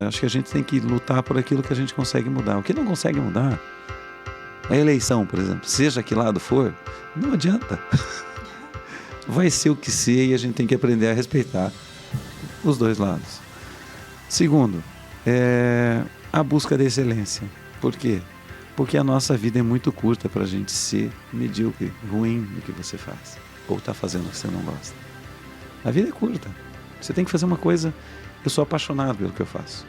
Acho que a gente tem que lutar por aquilo que a gente consegue mudar. O que não consegue mudar, a eleição, por exemplo, seja que lado for, não adianta. Vai ser o que ser e a gente tem que aprender a respeitar os dois lados. Segundo, a busca da excelência. Por quê? Porque a nossa vida é muito curta para a gente ser medíocre, ruim no que você faz, ou está fazendo o que você não gosta. A vida é curta. Você tem que fazer uma coisa. Eu sou apaixonado pelo que eu faço.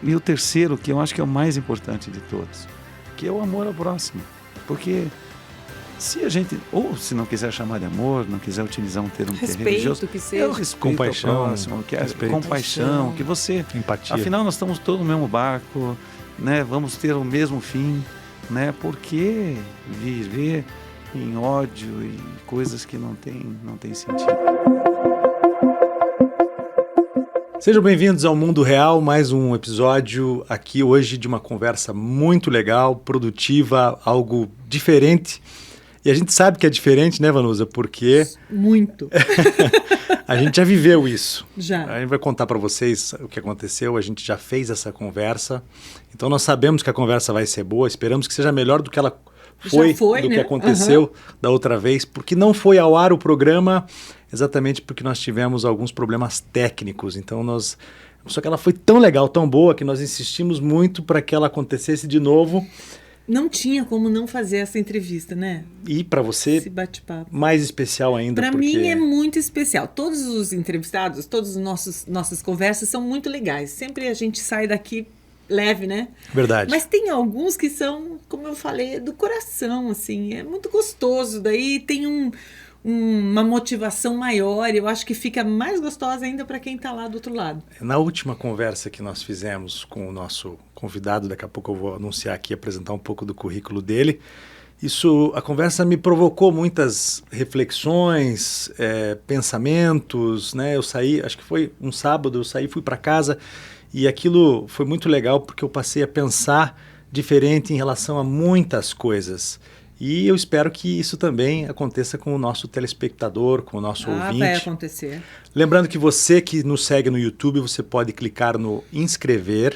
E o terceiro, que eu acho que é o mais importante de todos, que é o amor ao próximo. Porque se a gente, ou se não quiser chamar de amor, não quiser utilizar um termo religioso, que seja. eu respeito Compaixão, ao próximo, que é compaixão, que você... Empatia. Afinal, nós estamos todos no mesmo barco, né? Vamos ter o mesmo fim, né? Por que viver em ódio e coisas que não tem sentido? Sejam bem-vindos ao Mundo Real, mais um episódio aqui hoje de uma conversa muito legal, produtiva, algo diferente. E a gente sabe que é diferente, né, Vanusa? Porque... Muito. A gente já viveu isso. Já. A gente vai contar para vocês o que aconteceu, a gente já fez essa conversa. Então nós sabemos que a conversa vai ser boa, esperamos que seja melhor do que ela foi do né? que aconteceu da outra vez, porque não foi ao ar o programa exatamente porque nós tivemos alguns problemas técnicos. Então só que ela foi tão legal, tão boa, que nós insistimos muito para que ela acontecesse de novo. Não tinha como não fazer essa entrevista, né? E para você, esse bate-papo, mais especial ainda. Para porque... mim é muito especial. Todos os entrevistados, todas as nossas conversas são muito legais. Sempre a gente sai daqui leve, né? Verdade. Mas tem alguns que são, como eu falei, do coração, assim. É muito gostoso. Daí tem uma motivação maior. Eu acho que fica mais gostosa ainda para quem está lá do outro lado. Na última conversa que nós fizemos com o nosso convidado, daqui a pouco eu vou anunciar aqui, apresentar um pouco do currículo dele. A conversa me provocou muitas reflexões, pensamentos, né? Eu saí, acho que foi um sábado, fui para casa e aquilo foi muito legal porque eu passei a pensar diferente em relação a muitas coisas. E eu espero que isso também aconteça com o nosso telespectador, com o nosso ouvinte. Vai acontecer. Lembrando que você que nos segue no YouTube, você pode clicar no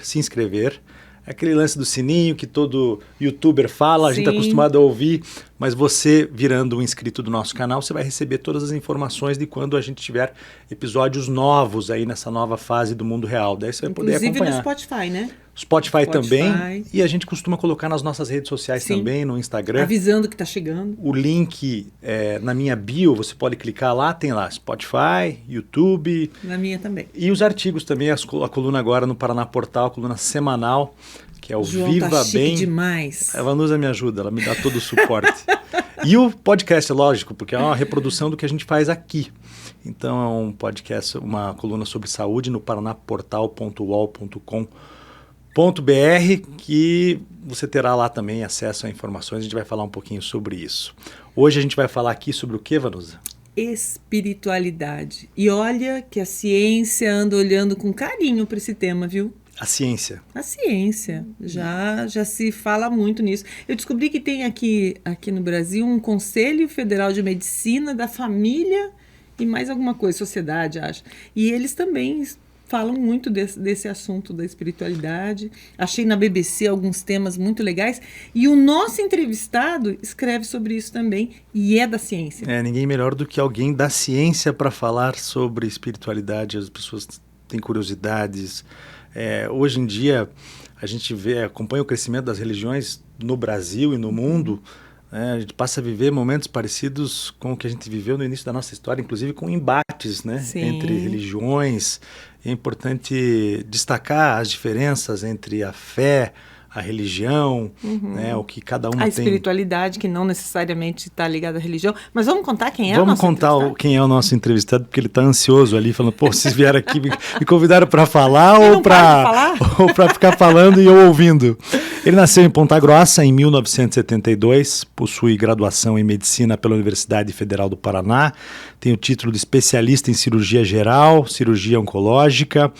se inscrever. Aquele lance do sininho que todo youtuber fala, a gente está acostumado a ouvir, mas você virando um inscrito do nosso canal, você vai receber todas as informações de quando a gente tiver episódios novos aí nessa nova fase do mundo real. Daí você vai poder acompanhar. Inclusive no Spotify, né? Spotify também, e a gente costuma colocar nas nossas redes sociais também, no Instagram. Avisando que está chegando. O link na minha bio, você pode clicar lá, tem lá Spotify, YouTube. Na minha também. E os artigos também, a coluna agora no Paraná Portal, a coluna semanal, que é o João Viva tá chique Bem. Demais. A Vanusa me ajuda, ela me dá todo o suporte. E o podcast, lógico, porque é uma reprodução do que a gente faz aqui. Então é um podcast, uma coluna sobre saúde no paranaportal.uol.com.br, que você terá lá também acesso a informações. A gente vai falar um pouquinho sobre isso. Hoje a gente vai falar aqui sobre o que, Vanusa? Espiritualidade. E olha que a ciência anda olhando com carinho para esse tema, viu? A ciência. A ciência. Já se fala muito nisso. Eu descobri que tem aqui no Brasil um Conselho Federal de Medicina da Família e mais alguma coisa, sociedade, acho. E eles também falam muito desse assunto da espiritualidade. Achei na BBC alguns temas muito legais. E o nosso entrevistado escreve sobre isso também e é da ciência. Ninguém melhor do que alguém da ciência para falar sobre espiritualidade. As pessoas têm curiosidades. Hoje em dia, a gente acompanha o crescimento das religiões no Brasil e no mundo. A gente passa a viver momentos parecidos com o que a gente viveu no início da nossa história, inclusive com embates, né, entre religiões. É importante destacar as diferenças entre a fé, a religião, né, o que cada uma tem. A espiritualidade, que não necessariamente está ligada à religião. Mas vamos contar quem é o nosso entrevistado? Vamos contar quem é o nosso entrevistado, porque ele está ansioso ali, falando, vocês vieram aqui, me convidaram para falar ou para ficar falando e eu ouvindo. Ele nasceu em Ponta Grossa em 1972, possui graduação em Medicina pela Universidade Federal do Paraná, tem o título de especialista em cirurgia geral, cirurgia oncológica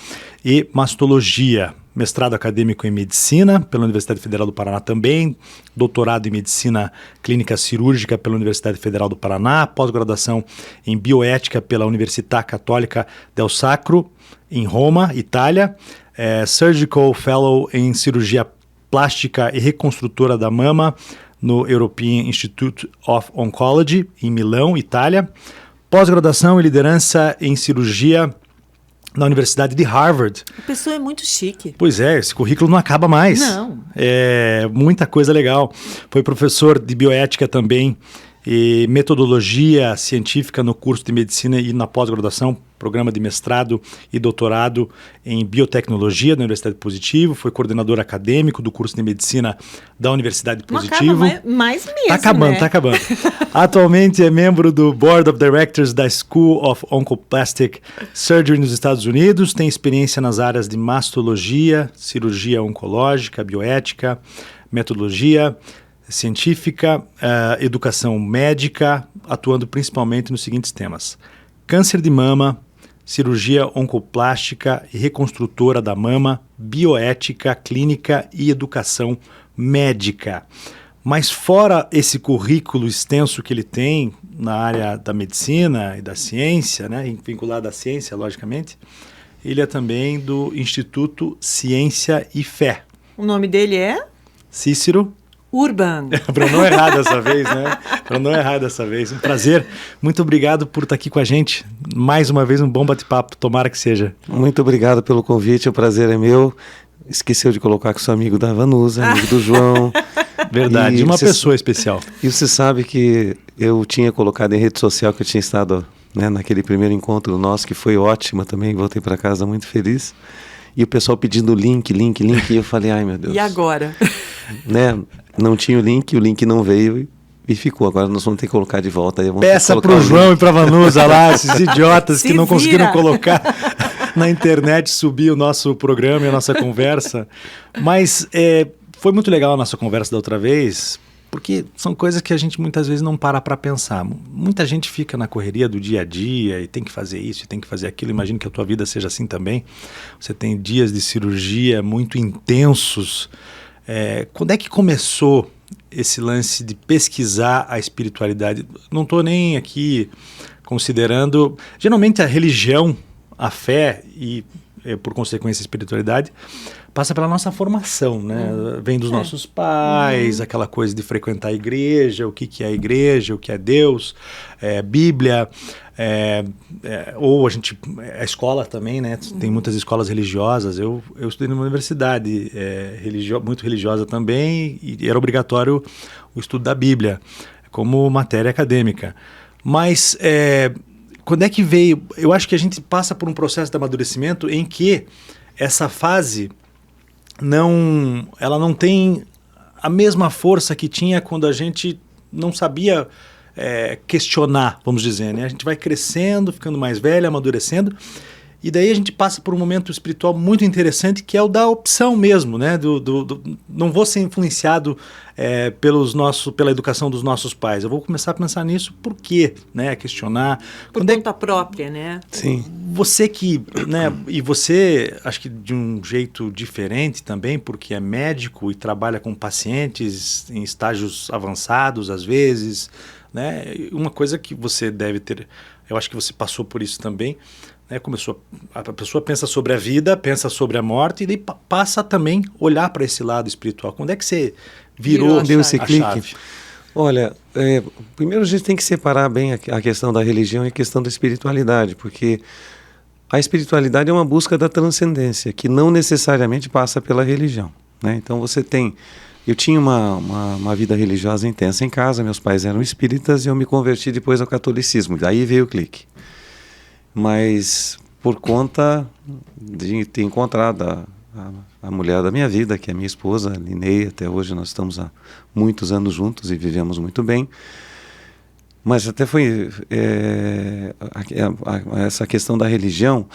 e mastologia. Mestrado acadêmico em Medicina pela Universidade Federal do Paraná também, doutorado em Medicina Clínica Cirúrgica pela Universidade Federal do Paraná, pós-graduação em Bioética pela Università Católica del Sacro, em Roma, Itália, Surgical Fellow em Cirurgia Plástica e Reconstrutora da Mama no European Institute of Oncology, em Milão, Itália. Pós-graduação e liderança em cirurgia na Universidade de Harvard. A pessoa é muito chique. Pois é, esse currículo não acaba mais. Não. É muita coisa legal. Foi professor de bioética também e metodologia científica no curso de medicina e na pós-graduação, programa de mestrado e doutorado em biotecnologia da Universidade Positivo. Foi coordenador acadêmico do curso de medicina da Universidade Positivo. Não acaba mais mesmo, Tá acabando, né? tá acabando. Atualmente é membro do Board of Directors da School of Oncoplastic Surgery nos Estados Unidos. Tem experiência nas áreas de mastologia, cirurgia oncológica, bioética, metodologia científica, educação médica, atuando principalmente nos seguintes temas: câncer de mama, cirurgia oncoplástica e reconstrutora da mama, bioética, clínica e educação médica. Mas fora esse currículo extenso que ele tem na área da medicina e da ciência, né, vinculado à ciência, logicamente, ele é também do Instituto Ciência e Fé. O nome dele é Cícero Urban. Para não errar dessa vez, né? Para não errar dessa vez. Um prazer. Muito obrigado por estar aqui com a gente. Mais uma vez, um bom bate-papo. Tomara que seja. Muito obrigado pelo convite. O prazer é meu. Esqueceu de colocar com seu amigo da Vanusa, amigo do João. Verdade. E Uma você, pessoa especial. E você sabe que eu tinha colocado em rede social que eu tinha estado, né, naquele primeiro encontro nosso, que foi ótimo também. Voltei para casa muito feliz. E o pessoal pedindo link. E eu falei, ai meu Deus. E agora? Né? Não tinha o link não veio e ficou. Agora nós vamos ter que colocar de volta. Peça para o João e para a Vanusa lá, esses idiotas que não conseguiram colocar na internet, subir o nosso programa e a nossa conversa. Mas foi muito legal a nossa conversa da outra vez, porque são coisas que a gente muitas vezes não para pensar. Muita gente fica na correria do dia a dia e tem que fazer isso e tem que fazer aquilo. Imagino que a tua vida seja assim também. Você tem dias de cirurgia muito intensos. Quando é que começou esse lance de pesquisar a espiritualidade? Não estou nem aqui considerando... Geralmente a religião, a fé e, por consequência, a espiritualidade passa pela nossa formação, né? Vem dos nossos pais, aquela coisa de frequentar a igreja, o que é a igreja, o que é Deus, Bíblia... ou a escola também, né? Tem muitas escolas religiosas. Eu estudei numa universidade muito religiosa também, e era obrigatório o estudo da Bíblia como matéria acadêmica. Mas quando é que veio? Eu acho que a gente passa por um processo de amadurecimento em que essa fase ela não tem a mesma força que tinha quando a gente não sabia questionar, vamos dizer, né? A gente vai crescendo, ficando mais velho, amadurecendo, e daí a gente passa por um momento espiritual muito interessante, que é o da opção mesmo, né? Não vou ser influenciado pela educação dos nossos pais, eu vou começar a pensar nisso, por quê? Né? Questionar. Por conta própria, né? Sim. Você que, né? E você, acho que de um jeito diferente também, porque é médico e trabalha com pacientes em estágios avançados, às vezes, né? Uma coisa que você deve ter, eu acho que você passou por isso também, né? A pessoa pensa sobre a vida, pensa sobre a morte, e daí passa também a olhar para esse lado espiritual. Quando é que você deu esse clique? Chave? Olha, primeiro a gente tem que separar bem a questão da religião e a questão da espiritualidade, porque a espiritualidade é uma busca da transcendência, que não necessariamente passa pela religião, né? Então eu tinha uma vida religiosa intensa em casa, meus pais eram espíritas e eu me converti depois ao catolicismo, daí veio o clique. Mas por conta de ter encontrado a mulher da minha vida, que é minha esposa, Linnei, até hoje nós estamos há muitos anos juntos e vivemos muito bem. Mas até foi essa questão da religião,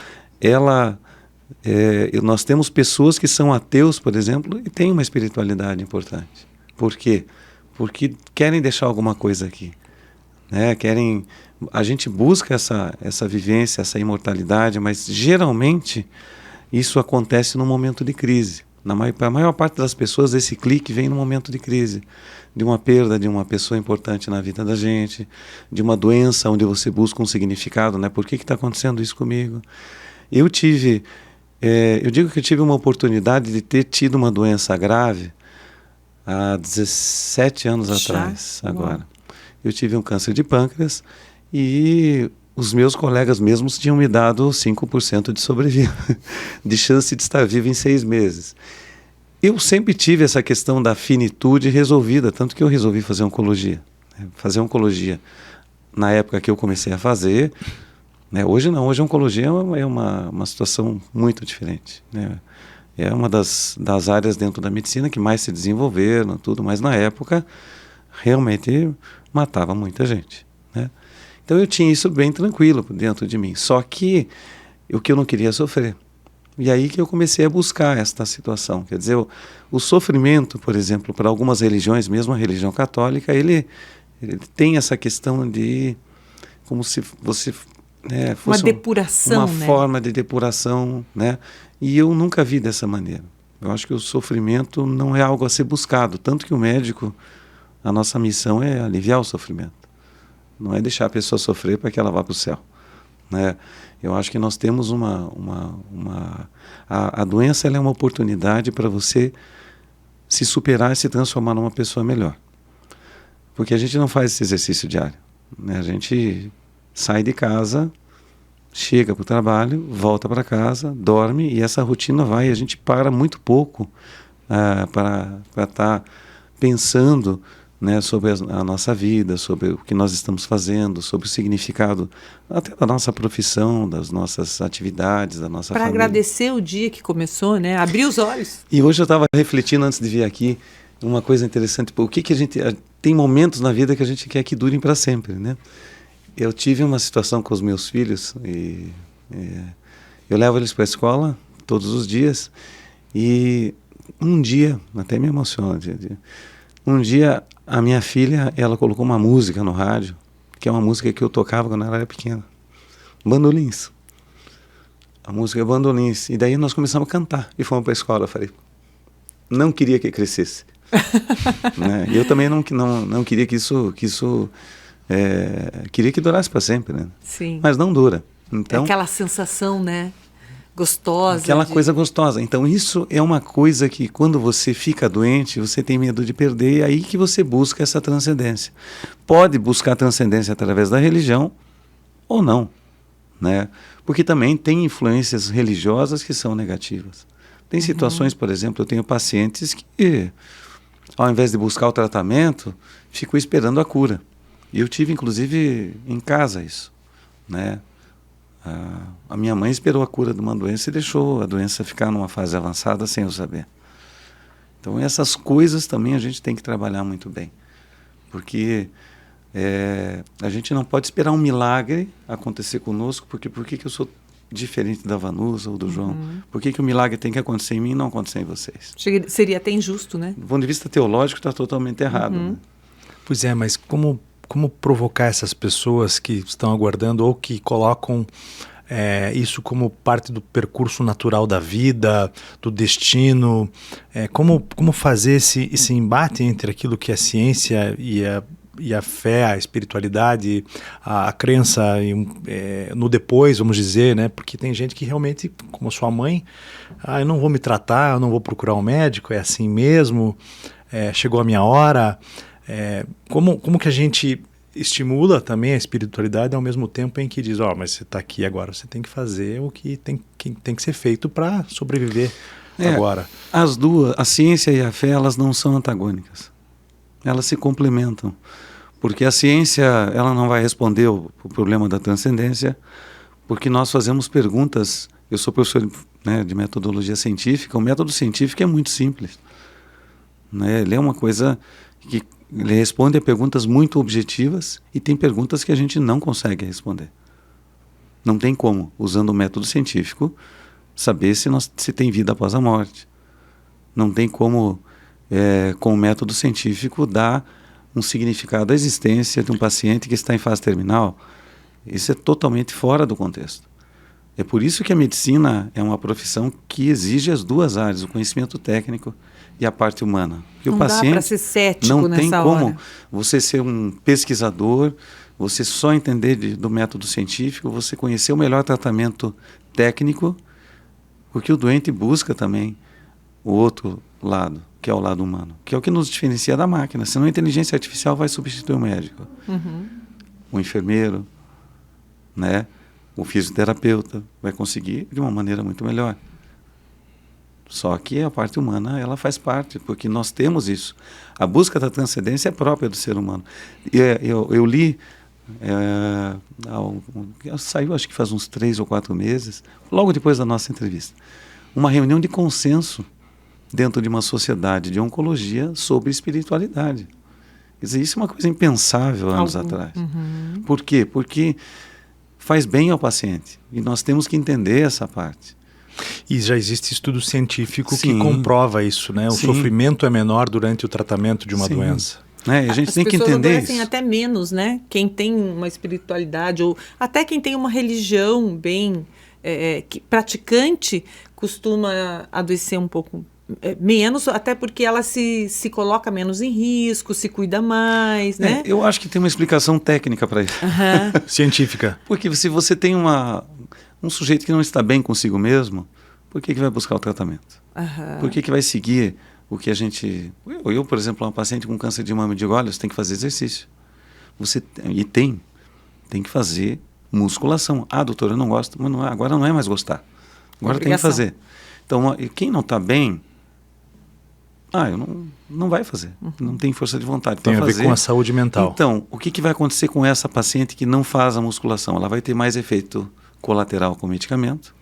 nós temos pessoas que são ateus, por exemplo, e têm uma espiritualidade importante. Por quê? Porque querem deixar alguma coisa aqui, né? A gente busca essa vivência, essa imortalidade, mas geralmente isso acontece num momento de crise. Para a maior parte das pessoas, esse clique vem num momento de crise, de uma perda de uma pessoa importante na vida da gente, de uma doença onde você busca um significado, né? Por que está acontecendo isso comigo? Eu tive Eu digo que eu tive uma oportunidade de ter tido uma doença grave há 17 anos atrás, agora. Eu tive um câncer de pâncreas e os meus colegas mesmos tinham me dado 5% de sobrevida, de chance de estar vivo em 6 meses. Eu sempre tive essa questão da finitude resolvida, tanto que eu resolvi fazer oncologia. Fazer oncologia na época que eu comecei a fazer, né? Hoje não, hoje a oncologia é uma situação muito diferente, né? É uma das áreas dentro da medicina que mais se desenvolveram, tudo, mas na época realmente matava muita gente, né? Então eu tinha isso bem tranquilo dentro de mim, só que o que eu não queria sofrer. E aí que eu comecei a buscar esta situação. Quer dizer, o sofrimento, por exemplo, para algumas religiões, mesmo a religião católica, ele tem essa questão de como se você fosse uma depuração, uma forma de depuração, né? E eu nunca vi dessa maneira. Eu acho que o sofrimento não é algo a ser buscado, tanto que o médico, a nossa missão é aliviar o sofrimento, não é deixar a pessoa sofrer para que ela vá para o céu, né? Eu acho que nós temos a doença, ela é uma oportunidade para você se superar e se transformar numa pessoa melhor. Porque a gente não faz esse exercício diário, né? A gente sai de casa, chega para o trabalho, volta para casa, dorme e essa rotina vai. A gente para muito pouco para estar pensando, né, sobre a nossa vida, sobre o que nós estamos fazendo, sobre o significado até da nossa profissão, das nossas atividades, da nossa família. Para agradecer o dia que começou, né? Abrir os olhos. E hoje eu estava refletindo antes de vir aqui uma coisa interessante, o que a gente tem momentos na vida que a gente quer que durem para sempre, né? Eu tive uma situação com os meus filhos e eu levo eles para a escola todos os dias e um dia, até me emociona, um dia a minha filha, ela colocou uma música no rádio, que é uma música que eu tocava quando ela era pequena, Bandolins. A música é Bandolins. E daí nós começamos a cantar e fomos para a escola. Eu falei, não queria que crescesse. Né? E eu também não queria que isso queria que durasse para sempre, né? Sim. Mas não dura. Então, aquela sensação, né? Gostosa. Aquela coisa gostosa. Então isso é uma coisa que quando você fica doente, você tem medo de perder, é aí que você busca essa transcendência. Pode buscar transcendência através da religião ou não, né? Porque também tem influências religiosas que são negativas. Tem situações, por exemplo, eu tenho pacientes que, ao invés de buscar o tratamento, ficam esperando a cura. E eu tive, inclusive, em casa isso, né? A minha mãe esperou a cura de uma doença e deixou a doença ficar numa fase avançada sem eu saber. Então essas coisas também a gente tem que trabalhar muito bem. Porque a gente não pode esperar um milagre acontecer conosco, porque por que eu sou diferente da Vanusa ou do João? Por que o milagre tem que acontecer em mim e não acontecer em vocês? Seria até injusto, né? Do ponto de vista teológico está totalmente errado. Né? Pois é, mas como provocar essas pessoas que estão aguardando ou que colocam isso como parte do percurso natural da vida, do destino? Como fazer esse embate entre aquilo que é ciência e a fé, a espiritualidade, a crença no depois, vamos dizer, né? Porque tem gente que realmente, como a sua mãe, eu não vou me tratar, eu não vou procurar um médico, é assim mesmo, chegou a minha hora. Como que a gente estimula também a espiritualidade ao mesmo tempo em que diz, mas você está aqui agora, você tem que fazer o que tem que ser feito para sobreviver agora. As duas, a ciência e a fé, elas não são antagônicas. Elas se complementam. Porque a ciência, ela não vai responder o problema da transcendência, porque nós fazemos perguntas. Eu sou professor, né, de metodologia científica. O método científico é muito simples, né? Ele é uma coisa que ele responde a perguntas muito objetivas e tem perguntas que a gente não consegue responder. Não tem como, usando o método científico, saber se tem vida após a morte. Não tem como, com o método científico, dar um significado à existência de um paciente que está em fase terminal. Isso é totalmente fora do contexto. É por isso que a medicina é uma profissão que exige as duas áreas, o conhecimento técnico e a parte humana. Porque não o paciente dá para ser cético não tem nessa como hora. Você ser um pesquisador, você só entender do método científico, você conhecer o melhor tratamento técnico, Porque o doente busca também o outro lado, que é o lado humano, que é o que nos diferencia da máquina. Senão a inteligência artificial vai substituir o médico, o enfermeiro, né? O fisioterapeuta vai conseguir de uma maneira muito melhor. Só que a parte humana, ela faz parte, porque nós temos isso. A busca da transcendência é própria do ser humano. Eu li, saiu acho que faz uns 3 ou 4 meses, logo depois da nossa entrevista, uma reunião de consenso dentro de uma sociedade de oncologia sobre espiritualidade. Quer dizer, isso é uma coisa impensável anos atrás. Por quê? Porque faz bem ao paciente, e nós temos que entender essa parte. E já existe estudo científico Sim. que comprova isso, né? O Sim. sofrimento é menor durante o tratamento de uma Sim. doença. Né? E a gente As tem que pessoas entender adoecem isso. até menos, né? Quem tem uma espiritualidade, ou até quem tem uma religião bem praticante, costuma adoecer um pouco menos, até porque ela se coloca menos em risco, se cuida mais, né? Eu acho que tem uma explicação técnica para isso. Científica. Porque se você tem um sujeito que não está bem consigo mesmo, por que vai buscar o tratamento? Por que vai seguir o que a gente... Eu, por exemplo, uma paciente com câncer de mama, eu digo, olha, você tem que fazer exercício. Tem que fazer musculação. Ah, doutor, eu não gosto. Mas agora não é mais gostar. Agora tem que fazer. Então, quem não está bem, não vai fazer. Não tem força de vontade para fazer. Tem a ver com a saúde mental. Então, o que vai acontecer com essa paciente que não faz a musculação? Ela vai ter mais efeito colateral com o medicamento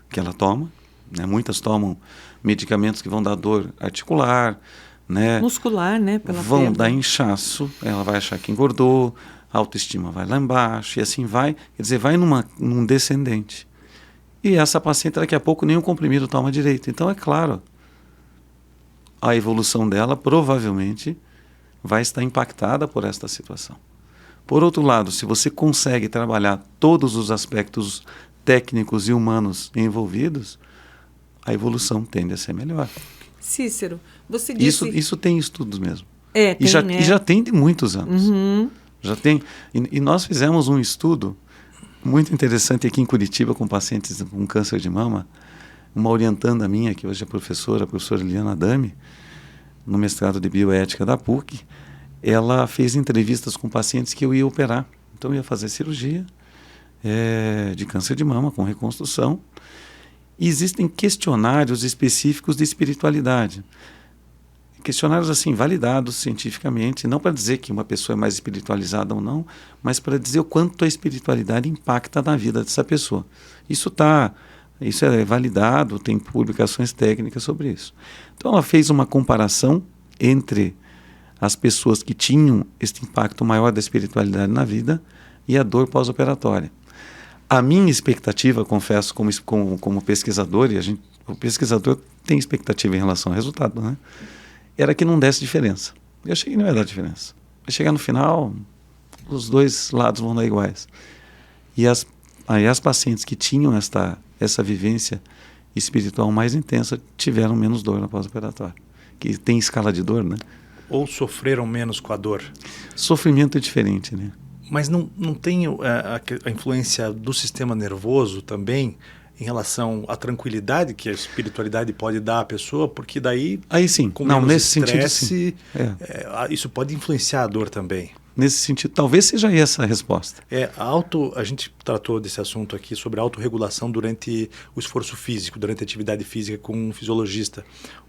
que ela toma, né? Muitas tomam medicamentos que vão dar dor articular, né? Muscular, né? Vão dar inchaço, ela vai achar que engordou, a autoestima vai lá embaixo, e assim vai, quer dizer, vai num descendente. E essa paciente daqui a pouco nem o comprimido toma direito. Então, é claro, a evolução dela provavelmente vai estar impactada por esta situação. Por outro lado, se você consegue trabalhar todos os aspectos técnicos e humanos envolvidos, a evolução tende a ser melhor. Cícero, você disse... Isso tem estudos mesmo. Tem, e já tem de muitos anos. Já tem. E nós fizemos um estudo muito interessante aqui em Curitiba com pacientes com câncer de mama. Uma orientanda minha, que hoje é professora, a professora Eliana Adami, no mestrado de bioética da PUC, ela fez entrevistas com pacientes que eu ia operar. Então, eu ia fazer cirurgia de câncer de mama com reconstrução. E existem questionários específicos de espiritualidade. Questionários assim, validados cientificamente, não para dizer que uma pessoa é mais espiritualizada ou não, mas para dizer o quanto a espiritualidade impacta na vida dessa pessoa. Isso é validado, tem publicações técnicas sobre isso. Então, ela fez uma comparação entre as pessoas que tinham este impacto maior da espiritualidade na vida e a dor pós-operatória. A minha expectativa, confesso, como pesquisador, e o pesquisador tem expectativa em relação ao resultado, né? Era que não desse diferença. Eu achei que não ia dar diferença. Vai chegar no final, os dois lados vão dar iguais. E as pacientes que tinham essa vivência espiritual mais intensa tiveram menos dor na pós-operatória. Que tem escala de dor, né? Ou sofreram menos com a dor. Sofrimento é diferente, né? Mas não tem a influência do sistema nervoso também em relação à tranquilidade que a espiritualidade pode dar à pessoa, porque daí, aí sim, com não, menos nesse estresse, sentido, sim. Isso pode influenciar a dor também. Nesse sentido, talvez seja essa a resposta. A gente tratou desse assunto aqui sobre autorregulação durante o esforço físico, durante a atividade física com um fisiologista,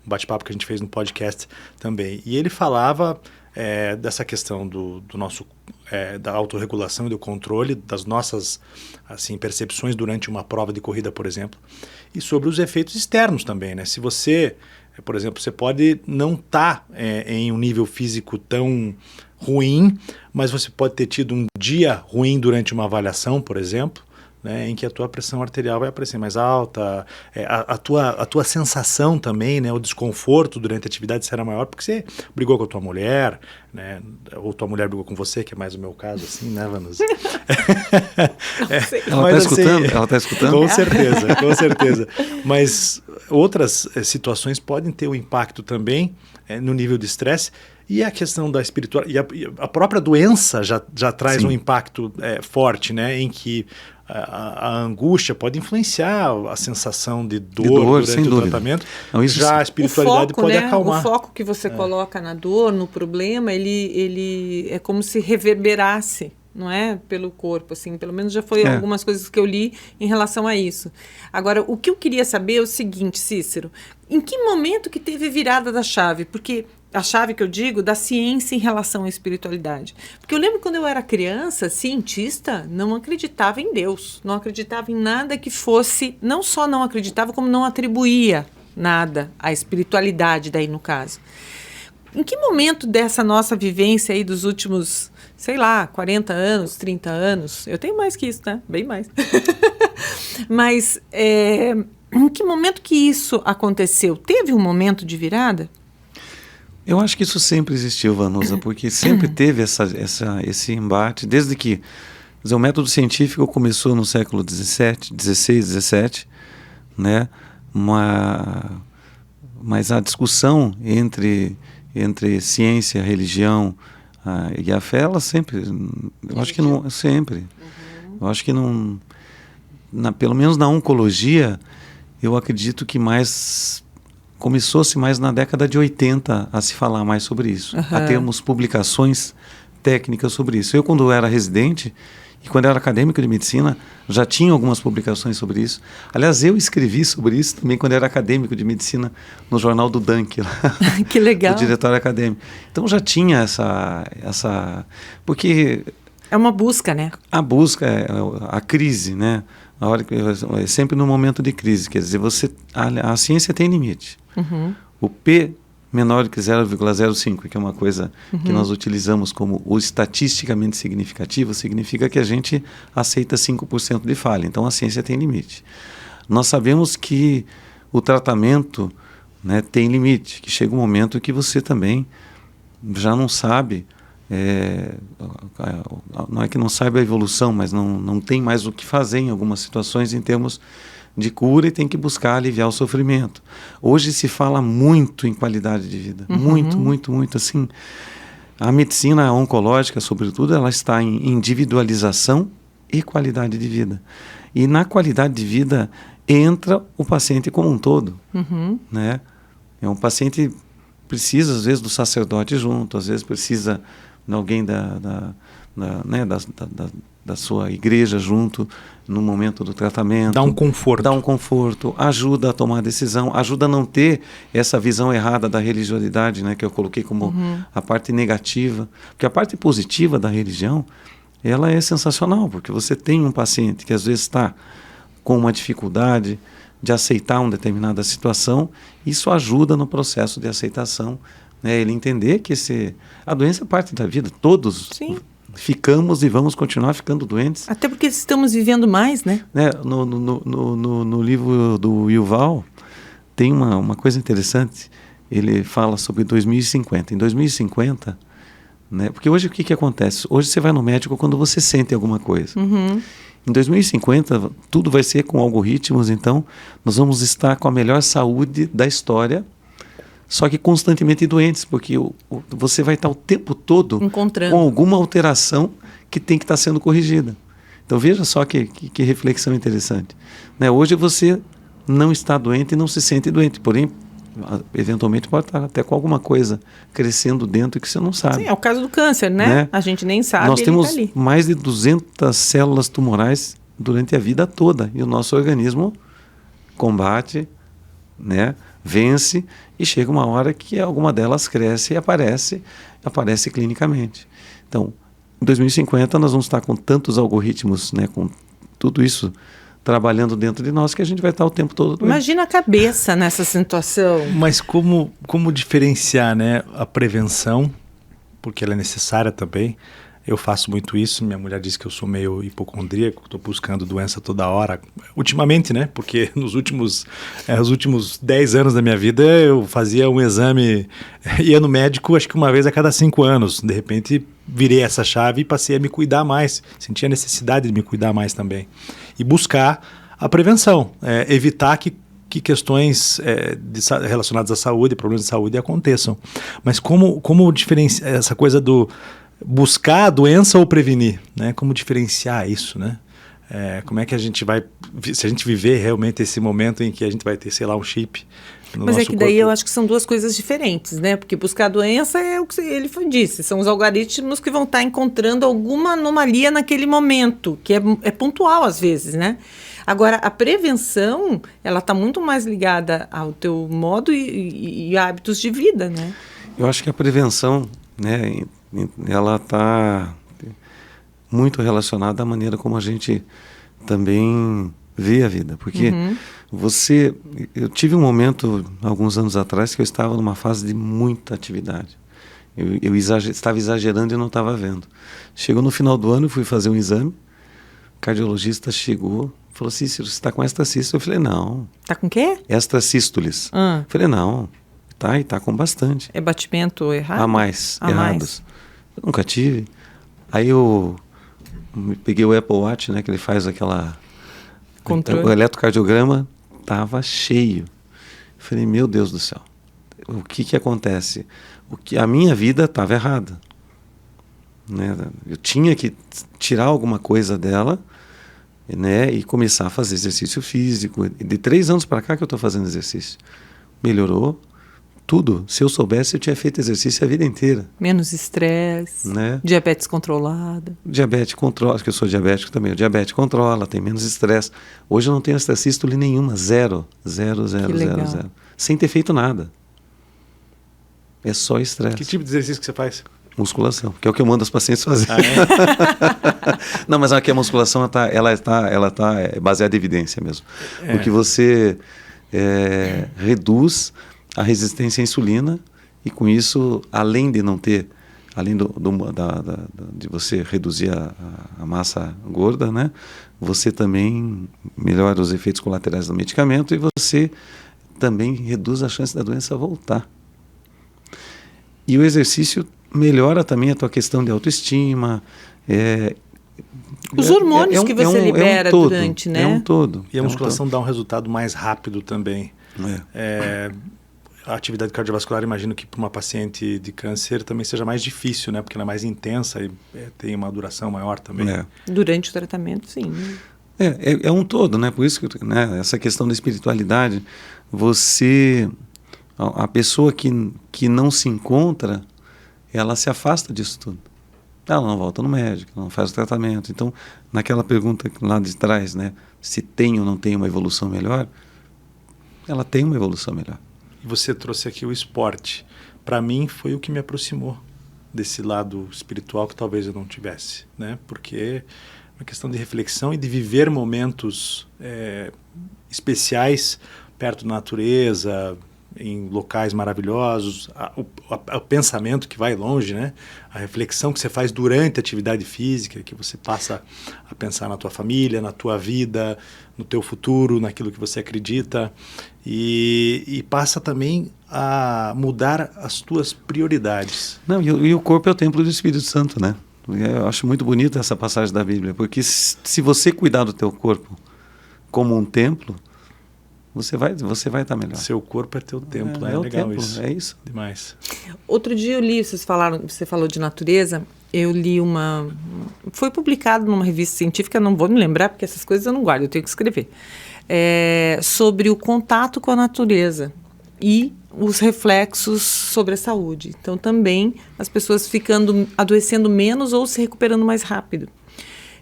um bate-papo que a gente fez no podcast também. E ele falava dessa questão do nosso da autorregulação e do controle das nossas percepções durante uma prova de corrida, por exemplo, e sobre os efeitos externos também, né? Se você, por exemplo, você pode não estar em um nível físico tão ruim, mas você pode ter tido um dia ruim durante uma avaliação, por exemplo, né, em que a tua pressão arterial vai aparecer mais alta, a tua sensação também, né, o desconforto durante a atividade será maior porque você brigou com a tua mulher, né, ou tua mulher brigou com você, que é mais o meu caso, assim, né, Vanusa? Ela está escutando? Com certeza. Mas outras situações podem ter um impacto também no nível de estresse. E a questão da espiritualidade, e a própria doença já traz um impacto forte, né, em que a angústia pode influenciar a sensação de dor dor, sem durante o dúvida. tratamento. Não, isso Já a sim. espiritualidade foco, pode né? acalmar. O foco que você coloca na dor, no problema, ele é como se reverberasse, não é? Pelo corpo, assim. Pelo menos já foi algumas coisas que eu li em relação a isso. Agora, o que eu queria saber é o seguinte, Cícero. Em que momento que teve virada da chave? Porque a chave que eu digo da ciência em relação à espiritualidade. Porque eu lembro quando eu era criança, cientista, não acreditava em Deus, não acreditava em nada que fosse, não só não acreditava, como não atribuía nada à espiritualidade daí no caso. Em que momento dessa nossa vivência aí dos últimos, sei lá, 40 anos, 30 anos, eu tenho mais que isso, né? Bem mais. Mas em que momento que isso aconteceu? Teve um momento de virada? Eu acho que isso sempre existiu, Vanusa, porque sempre teve esse embate, desde que quer dizer, o método científico começou no século XVI, né? Mas a discussão entre ciência, religião e a fé, ela sempre, eu acho que não, sempre. Eu acho que não, pelo menos na oncologia, eu acredito que começou-se mais na década de 80 a se falar mais sobre isso, a termos publicações técnicas sobre isso. Eu, quando eu era residente e quando eu era acadêmico de medicina, já tinha algumas publicações sobre isso. Aliás, eu escrevi sobre isso também quando eu era acadêmico de medicina no jornal do Dunk, lá, que legal. do diretório acadêmico. Então já tinha porque é uma busca, né? A busca, a crise, né? A hora que é sempre no momento de crise, quer dizer, a ciência tem limite. O P menor do que 0,05, que é uma coisa que nós utilizamos como o estatisticamente significativo, significa que a gente aceita 5% de falha. Então a ciência tem limite. Nós sabemos que o tratamento, né, tem limite, que chega um momento que você também já não sabe, não é que não saiba a evolução, mas não tem mais o que fazer em algumas situações em termos de cura e tem que buscar aliviar o sofrimento. Hoje se fala muito em qualidade de vida, muito, assim. A medicina oncológica, sobretudo, ela está em individualização e qualidade de vida. E na qualidade de vida entra o paciente como um todo, né? Um paciente precisa, às vezes, do sacerdote junto, às vezes precisa de alguém da sua igreja junto no momento do tratamento. Dá um conforto. Dá um conforto, ajuda a tomar decisão, ajuda a não ter essa visão errada da religiosidade, né, que eu coloquei como a parte negativa. Porque a parte positiva da religião, ela é sensacional, porque você tem um paciente que às vezes está com uma dificuldade de aceitar uma determinada situação, isso ajuda no processo de aceitação, né, ele entender que a doença é parte da vida, todos ficamos e vamos continuar ficando doentes. Até porque estamos vivendo mais, né? No livro do Yuval, tem uma coisa interessante, ele fala sobre 2050. Em 2050, né, porque hoje o que acontece? Hoje você vai no médico quando você sente alguma coisa. Em 2050, tudo vai ser com algoritmos, então nós vamos estar com a melhor saúde da história, só que constantemente doentes, porque você vai estar o tempo todo encontrando com alguma alteração que tem que estar sendo corrigida. Então veja só que reflexão interessante. Né? Hoje você não está doente e não se sente doente, porém, eventualmente pode estar até com alguma coisa crescendo dentro que você não sabe. Sim, é o caso do câncer, né? A gente nem sabe. Nós temos tá ali. mais de 200 células tumorais durante a vida toda e o nosso organismo combate, né, vence e chega uma hora que alguma delas cresce e aparece clinicamente. Então, em 2050 nós vamos estar com tantos algoritmos, né, com tudo isso trabalhando dentro de nós, que a gente vai estar o tempo todo doente. Imagina a cabeça nessa situação. Mas como diferenciar, né, a prevenção, porque ela é necessária também. Eu faço muito isso, minha mulher diz que eu sou meio hipocondríaco, estou buscando doença toda hora, ultimamente, né, porque nos últimos 10 anos da minha vida eu fazia um exame, ia no médico acho que uma vez a cada 5 anos, de repente virei essa chave e passei a me cuidar mais, senti a necessidade de me cuidar mais também. E buscar a prevenção, evitar que questões relacionadas à saúde, problemas de saúde aconteçam. Mas como diferenciar essa coisa do buscar a doença ou prevenir, né? Como diferenciar isso, né? Como é que a gente vai, se a gente viver realmente esse momento em que a gente vai ter, sei lá, um chip no Mas nosso é que daí corpo. eu acho que são duas coisas diferentes, né? Porque buscar a doença é o que ele disse, são os algoritmos que vão estar encontrando alguma anomalia naquele momento, que é pontual às vezes, né? Agora, a prevenção, ela está muito mais ligada ao teu modo e hábitos de vida, né? Eu acho que a prevenção, né, ela está muito relacionada à maneira como a gente também vê a vida. Porque eu tive um momento, alguns anos atrás, que eu estava numa fase de muita atividade. Eu estava exagerando e não estava vendo. Chegou no final do ano, eu fui fazer um exame, o cardiologista chegou, falou: Cícero, você está com extracístole? Eu falei: não. Tá com o quê? Extracístoles. Eu falei: não, tá, e tá com bastante. É batimento errado? A mais, errados. Eu nunca tive. Aí eu peguei o Apple Watch, né, que ele faz aquela... Controle. O eletrocardiograma estava cheio. Eu falei: meu Deus do céu, o que acontece? A minha vida estava errada. Né? Eu tinha que tirar alguma coisa dela, né, e começar a fazer exercício físico. De 3 anos para cá que eu estou fazendo exercício. Melhorou tudo. Se eu soubesse, eu tinha feito exercício a vida inteira. Menos estresse, né? Diabetes controlada. Diabetes controla, acho que eu sou diabético também. O diabetes controla, tem menos estresse. Hoje eu não tenho extracístole nenhuma, zero. Sem ter feito nada. É só estresse. Que tipo de exercício que você faz? Musculação, que é o que eu mando os pacientes fazer. Não, mas aqui a musculação ela tá baseada em evidência mesmo. Porque você reduz a resistência à insulina e com isso, além de não ter, de você reduzir a massa gorda, né, você também melhora os efeitos colaterais do medicamento e você também reduz a chance da doença voltar. E o exercício melhora também a tua questão de autoestima. Os hormônios que você libera todo, durante, né? É um todo. E a musculação dá um resultado mais rápido também. A atividade cardiovascular, imagino que para uma paciente de câncer também seja mais difícil, né? Porque ela é mais intensa e tem uma duração maior também. Durante o tratamento, sim. É um todo, né? Por isso que, né, essa questão da espiritualidade, a pessoa que não se encontra, ela se afasta disso tudo. Ela não volta no médico, não faz o tratamento. Então, naquela pergunta lá de trás, né, se tem ou não tem uma evolução melhor, ela tem uma evolução melhor. E você trouxe aqui o esporte. Para mim, foi o que me aproximou desse lado espiritual que talvez eu não tivesse, né? Porque é uma questão de reflexão e de viver momentos especiais perto da natureza, em locais maravilhosos, o pensamento que vai longe, né? A reflexão que você faz durante a atividade física, que você passa a pensar na tua família, na tua vida, no teu futuro, naquilo que você acredita, e passa também a mudar as tuas prioridades. Não, e o corpo é o templo do Espírito Santo, né? Eu acho muito bonita essa passagem da Bíblia, porque se você cuidar do teu corpo como um templo, você vai estar melhor. Seu corpo é teu templo, é legal templo, isso. É isso. Demais. Outro dia eu li, você falou de natureza, eu li foi publicado numa revista científica, não vou me lembrar porque essas coisas eu não guardo, eu tenho que escrever, sobre o contato com a natureza e os reflexos sobre a saúde. Então também as pessoas adoecendo menos ou se recuperando mais rápido.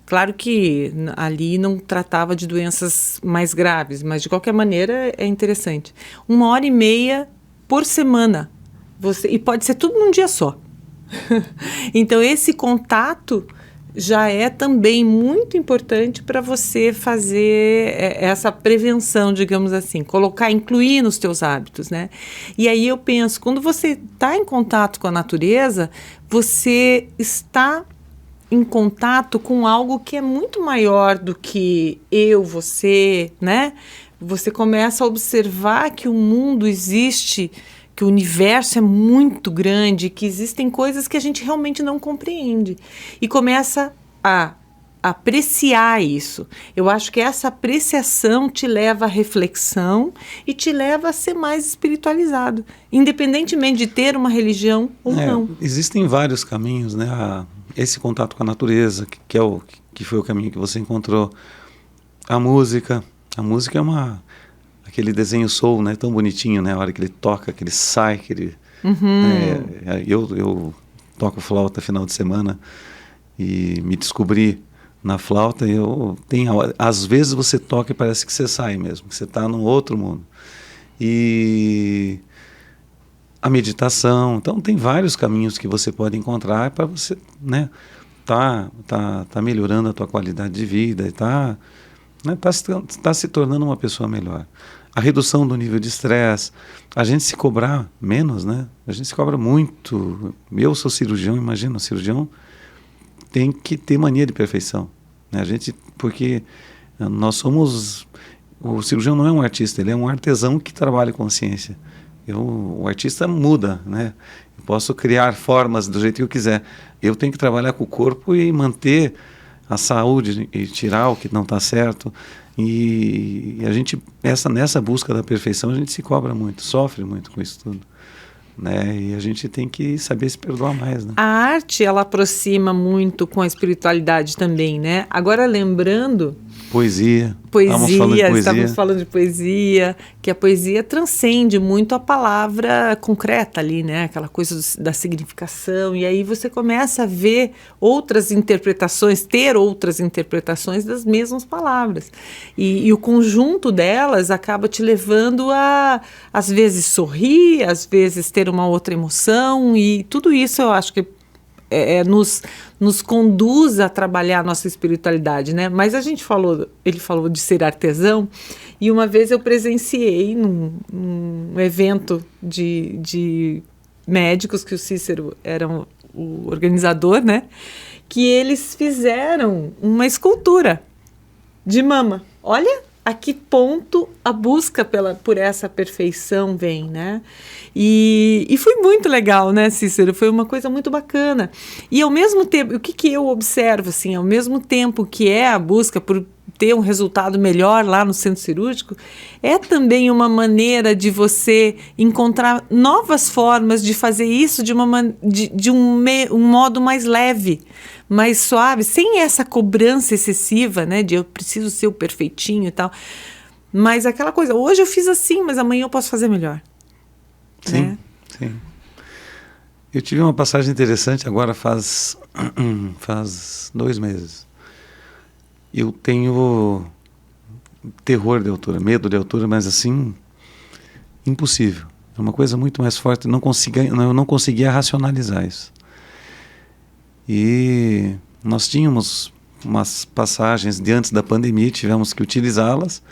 Claro que ali não tratava de doenças mais graves, mas de qualquer maneira é interessante. 1h30 por semana. E pode ser tudo num dia só. Então esse contato já é também muito importante para você fazer essa prevenção, digamos assim, incluir nos teus hábitos, né? E aí eu penso, quando você está em contato com a natureza, você está em contato com algo que é muito maior do que você, né? Você começa a observar que o mundo existe, que o universo é muito grande, que existem coisas que a gente realmente não compreende. E começa a apreciar isso. Eu acho que essa apreciação te leva à reflexão e te leva a ser mais espiritualizado, independentemente de ter uma religião ou não. Existem vários caminhos, né? Esse contato com a natureza, que que foi o caminho que você encontrou. A música é aquele desenho soul, né, tão bonitinho, né, a hora que ele toca, que ele sai, que ele... Eu toco flauta final de semana e me descobri na flauta. Às vezes você toca e parece que você sai mesmo, que você está num outro mundo. E a meditação, então tem vários caminhos que você pode encontrar para você, né, tá melhorando a tua qualidade de vida, tá se tornando uma pessoa melhor. A redução do nível de estresse, a gente se cobrar menos, né? A gente se cobra muito. Eu sou cirurgião, imagina, o cirurgião tem que ter mania de perfeição, né? Porque nós somos... O cirurgião não é um artista, ele é um artesão que trabalha com ciência. O artista muda, né? Eu posso criar formas do jeito que eu quiser. Eu tenho que trabalhar com o corpo e manter a saúde e tirar o que não está certo. E a gente, nessa busca da perfeição, a gente se cobra muito, sofre muito com isso tudo, né? E a gente tem que saber se perdoar mais, né? A arte, ela aproxima muito com a espiritualidade também, né? Agora, lembrando... Poesia. Estávamos falando de poesia, que a poesia transcende muito a palavra concreta ali, né? Aquela coisa da significação, e aí você começa a ver ter outras interpretações das mesmas palavras. E o conjunto delas acaba te levando a, às vezes, sorrir, às vezes ter uma outra emoção, e tudo isso eu acho que nos conduz a trabalhar a nossa espiritualidade, né? Mas ele falou de ser artesão, e uma vez eu presenciei num evento de médicos, que o Cícero era o organizador, né? Que eles fizeram uma escultura de mama. Olha a que ponto a busca por essa perfeição vem, né? E foi muito legal, né, Cícero? Foi uma coisa muito bacana. E ao mesmo tempo, o que eu observo, assim, ao mesmo tempo que é a busca por ter um resultado melhor lá no centro cirúrgico, é também uma maneira de você encontrar novas formas de fazer isso de um modo mais leve, mais suave, sem essa cobrança excessiva, né, de eu preciso ser o perfeitinho e tal. Mas aquela coisa, hoje eu fiz assim, mas amanhã eu posso fazer melhor. Sim, né? Sim. Eu tive uma passagem interessante agora faz 2 meses. Eu tenho terror de altura, medo de altura, mas assim, impossível. É uma coisa muito mais forte, eu não conseguia racionalizar isso. E nós tínhamos umas passagens de antes da pandemia, tivemos que utilizá-las.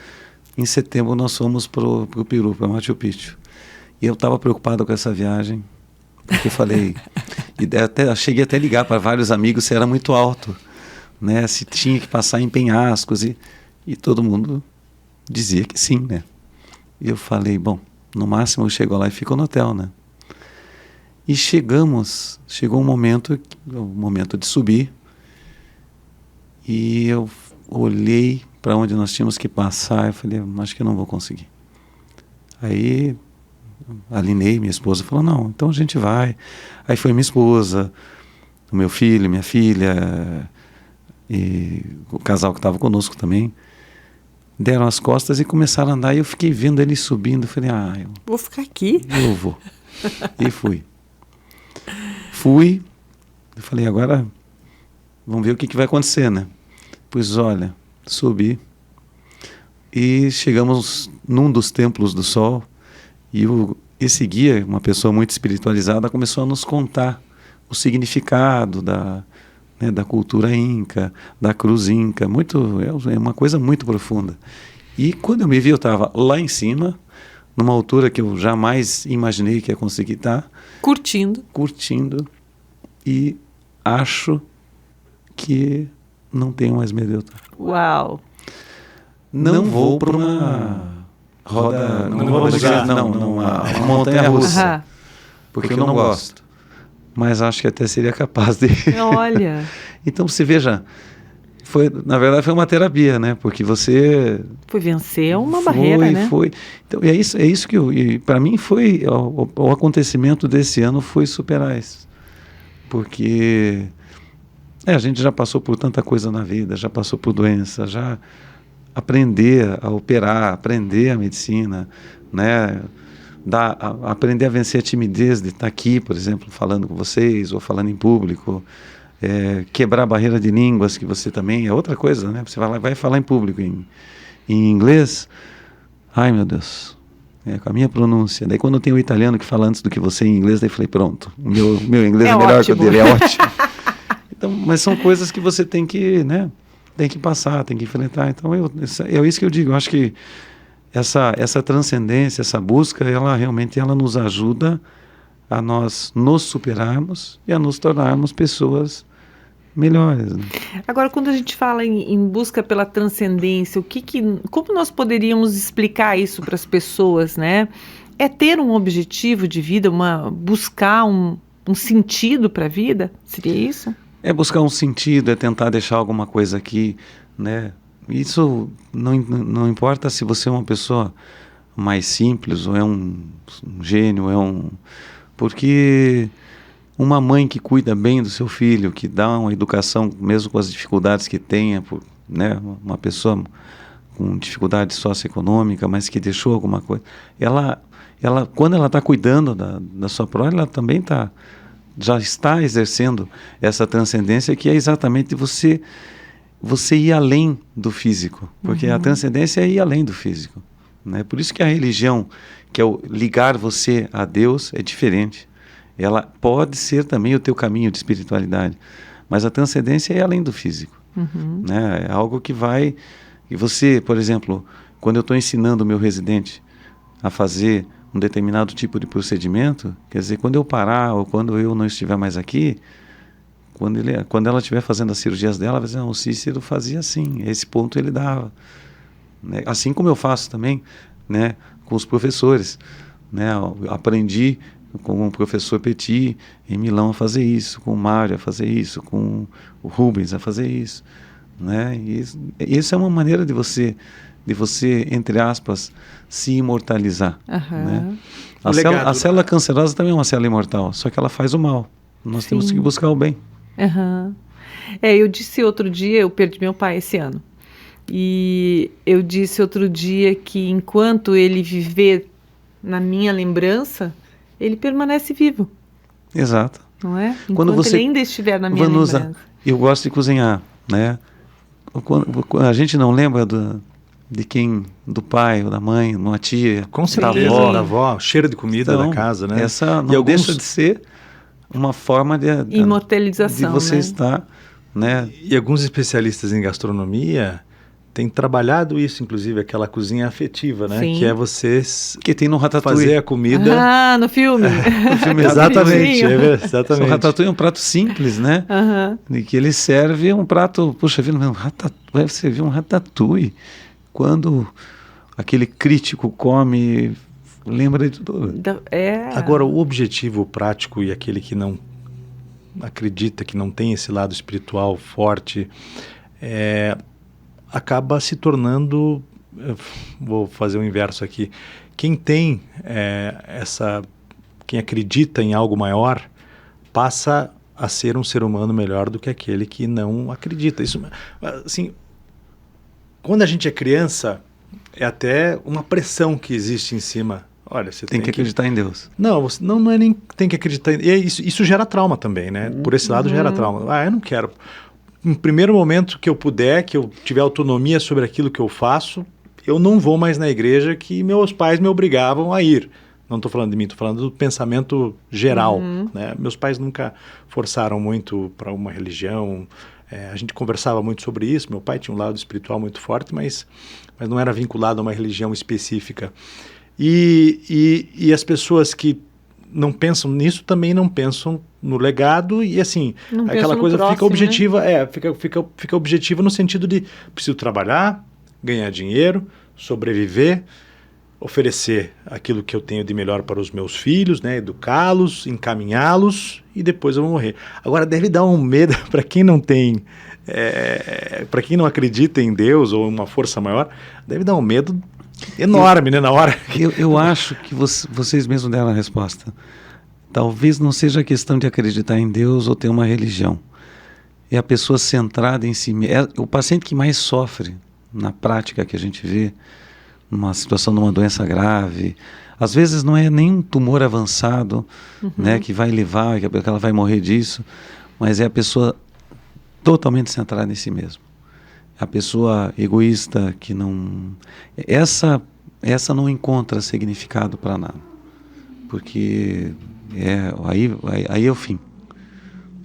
Em setembro nós fomos para o Peru, para Machu Picchu. E eu estava preocupado com essa viagem, porque eu falei, cheguei até a ligar para vários amigos se era muito alto, né? Se tinha que passar em penhascos, e todo mundo dizia que sim, né? E eu falei, bom, no máximo eu chego lá e fico no hotel, né? E chegou um momento de subir, e eu olhei para onde nós tínhamos que passar e falei, acho que eu não vou conseguir. Aí alinhei, minha esposa falou, não, então a gente vai. Aí foi minha esposa, o meu filho, minha filha, e o casal que estava conosco também, deram as costas e começaram a andar, e eu fiquei vendo eles subindo, falei, eu vou ficar aqui. Eu vou. E fui, eu falei, agora vamos ver o que vai acontecer, né? Pois olha, subi e chegamos num dos templos do sol, e esse guia, uma pessoa muito espiritualizada, começou a nos contar o significado da cultura inca, da cruz inca, é uma coisa muito profunda. E quando eu me vi, eu estava lá em cima, numa altura que eu jamais imaginei que ia conseguir estar. Curtindo, e acho que não tenho mais medo de eu estar. Uau! Não vou para uma roda, uma montanha-russa, porque eu não gosto. Mas acho que até seria capaz de... Olha! Então você veja, na verdade foi uma terapia, né? Porque você... Foi vencer uma barreira, né? Então é isso que para mim foi, o acontecimento desse ano foi superar isso. Porque A gente já passou por tanta coisa na vida, já passou por doença, já aprender a operar, aprender a medicina, né? Aprender a vencer a timidez de estar aqui, por exemplo, falando com vocês ou falando em público, quebrar a barreira de línguas, que você também é outra coisa, né? Você vai falar em público em inglês, ai meu Deus, com a minha pronúncia. Daí quando eu tenho o italiano que fala antes do que você em inglês, daí falei, pronto, o meu inglês é melhor ótimo. que o dele, é ótimo. Então, mas são coisas que você tem que, né? Tem que passar, tem que enfrentar. Então, é isso que eu digo. Eu acho que essa transcendência, essa busca, ela realmente nos ajuda a nós nos superarmos e a nos tornarmos pessoas melhores. Né? Agora, quando a gente fala em busca pela transcendência, como nós poderíamos explicar isso para as pessoas, né? É ter um objetivo de vida, buscar um sentido para a vida? Seria isso? É buscar um sentido, é tentar deixar alguma coisa aqui, né? Isso não importa se você é uma pessoa mais simples ou é um gênio, porque uma mãe que cuida bem do seu filho, que dá uma educação, mesmo com as dificuldades que tenha, né? Uma pessoa com dificuldade socioeconômica, mas que deixou alguma coisa, ela quando ela está cuidando da sua prole, ela também já está exercendo essa transcendência, que é exatamente você ir além do físico, porque a transcendência é ir além do físico, né? Por isso que a religião, que é o ligar você a Deus, é diferente. Ela pode ser também o teu caminho de espiritualidade, mas a transcendência é além do físico, né? É algo que vai... E você, por exemplo, quando eu estou ensinando o meu residente a fazer um determinado tipo de procedimento, quer dizer, quando eu parar ou quando eu não estiver mais aqui, quando ela estiver fazendo as cirurgias dela, vai dizer, não, o Cícero fazia assim, esse ponto ele dava. Né? Assim como eu faço também, né, com os professores. Né? Eu aprendi com o professor Petit em Milão a fazer isso, com o Mário a fazer isso, com o Rubens a fazer isso. Né? E isso é uma maneira de você, entre aspas, se imortalizar. Né? A célula cancerosa também é uma célula imortal, só que ela faz o mal. Nós temos que buscar o bem. Eu disse outro dia, eu perdi meu pai esse ano, e eu disse outro dia que enquanto ele viver na minha lembrança, ele permanece vivo. Exato. Não é? Enquanto ele ainda estiver na minha lembrança. Eu gosto de cozinhar, né? A gente não lembra de quem, do pai ou da mãe, uma tia, com certeza, da avó, cheiro de comida da casa, né? Essa não deixa de ser uma forma de imortalização, de você estar, né? E alguns especialistas em gastronomia têm trabalhado isso, inclusive aquela cozinha afetiva, né? Sim. Que é você que tem no Ratatouille. Fazer a comida. No filme. No filme exatamente, exatamente. O Ratatouille é um prato simples, né? E que ele serve um prato, puxa vida, vai servir um Ratatouille. Quando aquele crítico come, lembra de tudo. Agora, o objetivo prático e aquele que não acredita, que não tem esse lado espiritual forte, acaba se tornando, vou fazer o inverso aqui, quem tem quem acredita em algo maior, passa a ser um ser humano melhor do que aquele que não acredita. Isso, assim, quando a gente é criança, é até uma pressão que existe em cima. Olha, você tem que acreditar em Deus. Não, não é nem tem que acreditar em... Isso gera trauma também, né? Por esse lado gera trauma. Eu não quero. No primeiro momento que eu puder, que eu tiver autonomia sobre aquilo que eu faço, eu não vou mais na igreja que meus pais me obrigavam a ir. Não estou falando de mim, estou falando do pensamento geral. Né? Meus pais nunca forçaram muito para uma religião. A gente conversava muito sobre isso. Meu pai tinha um lado espiritual muito forte, mas não era vinculado a uma religião específica. E as pessoas que não pensam nisso também não pensam no legado e assim, não aquela coisa próximo, fica objetiva, né? fica objetiva no sentido de preciso trabalhar, ganhar dinheiro, sobreviver, oferecer aquilo que eu tenho de melhor para os meus filhos, né, educá-los, encaminhá-los e depois eu vou morrer. Agora deve dar um medo para quem não tem, para quem não acredita em Deus ou uma força maior, deve dar um medo enorme, né, na hora. Eu acho que vocês mesmos deram a resposta. Talvez não seja questão de acreditar em Deus ou ter uma religião. é a pessoa centrada em si mesma. É o paciente que mais sofre na prática que a gente vê, numa situação de uma doença grave. Às vezes não é nem um tumor avançado, né, que vai levar, que ela vai morrer disso, mas é a pessoa totalmente centrada em si mesma. A pessoa egoísta que não... Essa não encontra significado para nada. Porque aí é o fim.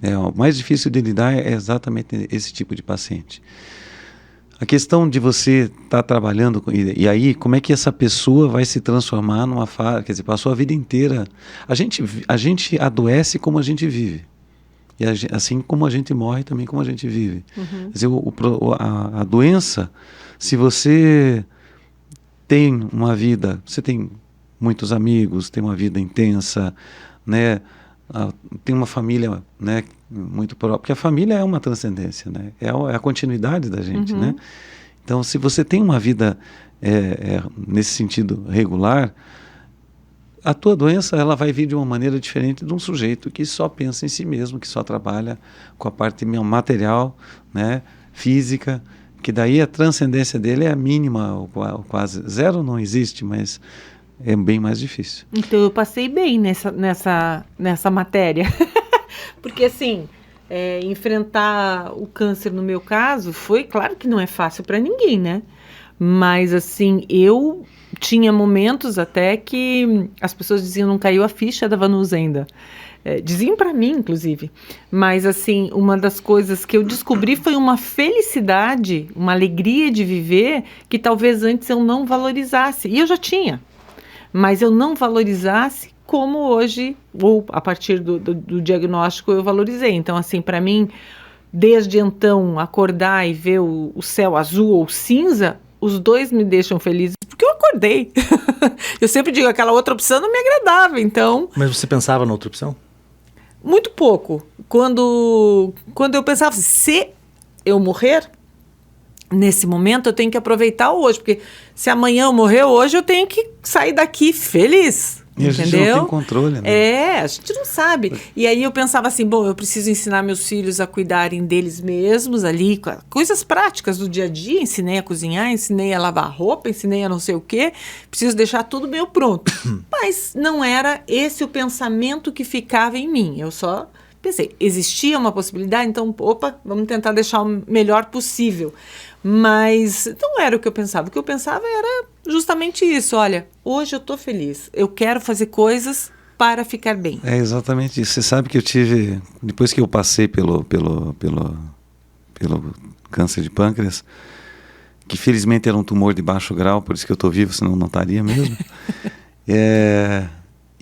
O mais difícil de lidar é exatamente esse tipo de paciente. A questão de você estar trabalhando, e aí como é que essa pessoa vai se transformar numa fase, quer dizer, passou a vida inteira. A gente adoece como a gente vive. E assim como a gente morre, também como a gente vive. Quer dizer, a doença, se você tem uma vida, você tem muitos amigos, tem uma vida intensa, né? Tem uma família, né, muito própria, porque a família é uma transcendência, né? É a continuidade da gente, né? Então, se você tem uma vida nesse sentido regular, a tua doença ela vai vir de uma maneira diferente de um sujeito que só pensa em si mesmo, que só trabalha com a parte material, né, física, que daí a transcendência dele é mínima, ou quase zero não existe, mas é bem mais difícil. Então eu passei bem nessa matéria. Porque assim, enfrentar o câncer no meu caso foi, claro que não é fácil para ninguém, né? Mas assim, eu tinha momentos até que as pessoas diziam não caiu a ficha da Vanusa ainda. Diziam para mim, inclusive. Mas assim, uma das coisas que eu descobri foi uma felicidade, uma alegria de viver que talvez antes eu não valorizasse. E eu já tinha. Mas eu não valorizasse como hoje, ou a partir do diagnóstico eu valorizei. Então, assim, para mim, desde então, acordar e ver o céu azul ou cinza, os dois me deixam felizes, porque eu acordei. Eu sempre digo, aquela outra opção não me agradava, então... Mas você pensava na outra opção? Muito pouco. Quando eu pensava, se eu morrer... Nesse momento eu tenho que aproveitar o hoje, porque se amanhã eu morrer hoje, eu tenho que sair daqui feliz. E a gente não tem controle, né? A gente não sabe. E aí eu pensava assim, bom, eu preciso ensinar meus filhos a cuidarem deles mesmos ali, coisas práticas do dia a dia, ensinei a cozinhar, ensinei a lavar roupa, ensinei a não sei o quê, preciso deixar tudo meio pronto. Mas não era esse o pensamento que ficava em mim, eu só pensei, existia uma possibilidade, então, vamos tentar deixar o melhor possível. Mas não era o que eu pensava. O que eu pensava era justamente isso. Olha, hoje eu estou feliz. Eu quero fazer coisas para ficar bem. É exatamente isso. Você sabe que eu tive... Depois que eu passei pelo câncer de pâncreas, que felizmente era um tumor de baixo grau, por isso que eu estou vivo, senão não estaria mesmo.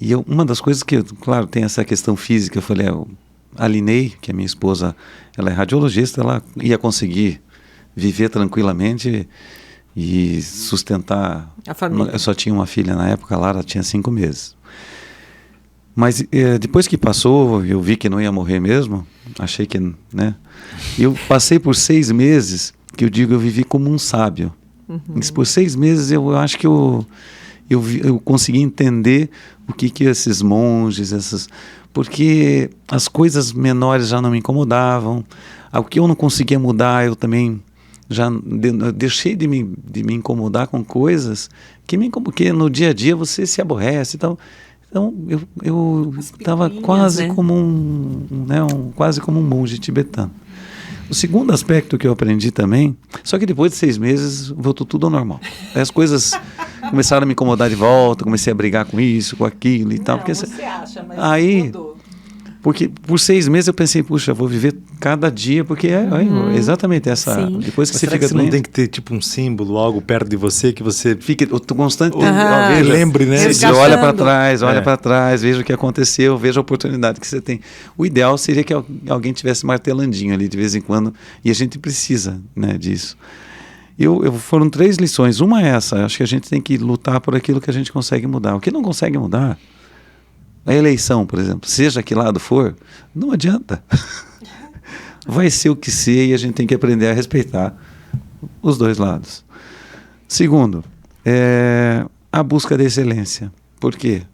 E uma das coisas que, claro, tem essa questão física, eu falei, a Linei, que é minha esposa, ela é radiologista, ela ia conseguir viver tranquilamente e sustentar a família. Eu só tinha uma filha na época lá, ela tinha 5 meses. Mas depois que passou, eu vi que não ia morrer mesmo, achei que, né? Eu passei por 6 meses, que eu digo, eu vivi como um sábio. Por 6 meses eu acho que eu consegui entender o que esses monges, porque as coisas menores já não me incomodavam, o que eu não conseguia mudar, eu também já deixei de me incomodar com coisas que no dia a dia você se aborrece. Então eu estava quase, né? Quase como um monge tibetano. O segundo aspecto que eu aprendi também, só que depois de 6 meses voltou tudo ao normal. As coisas começaram a me incomodar de volta, comecei a brigar com isso, com aquilo e tal. Não, porque você acha, mas aí mudou. Porque por 6 meses eu pensei, puxa, vou viver cada dia, porque exatamente essa... Sim. Depois que Mas você será fica que você doente, não tem que ter tipo um símbolo, algo perto de você que você fica constante... lembre, né? Você olha para trás, veja o que aconteceu, veja a oportunidade que você tem. O ideal seria que alguém tivesse martelandinho ali de vez em quando, e a gente precisa, né, disso. Foram 3 lições. Uma é essa, acho que a gente tem que lutar por aquilo que a gente consegue mudar. O que não consegue mudar... A eleição, por exemplo, seja que lado for, não adianta. Vai ser o que ser e a gente tem que aprender a respeitar os 2 lados. Segundo, a busca da excelência. Por quê?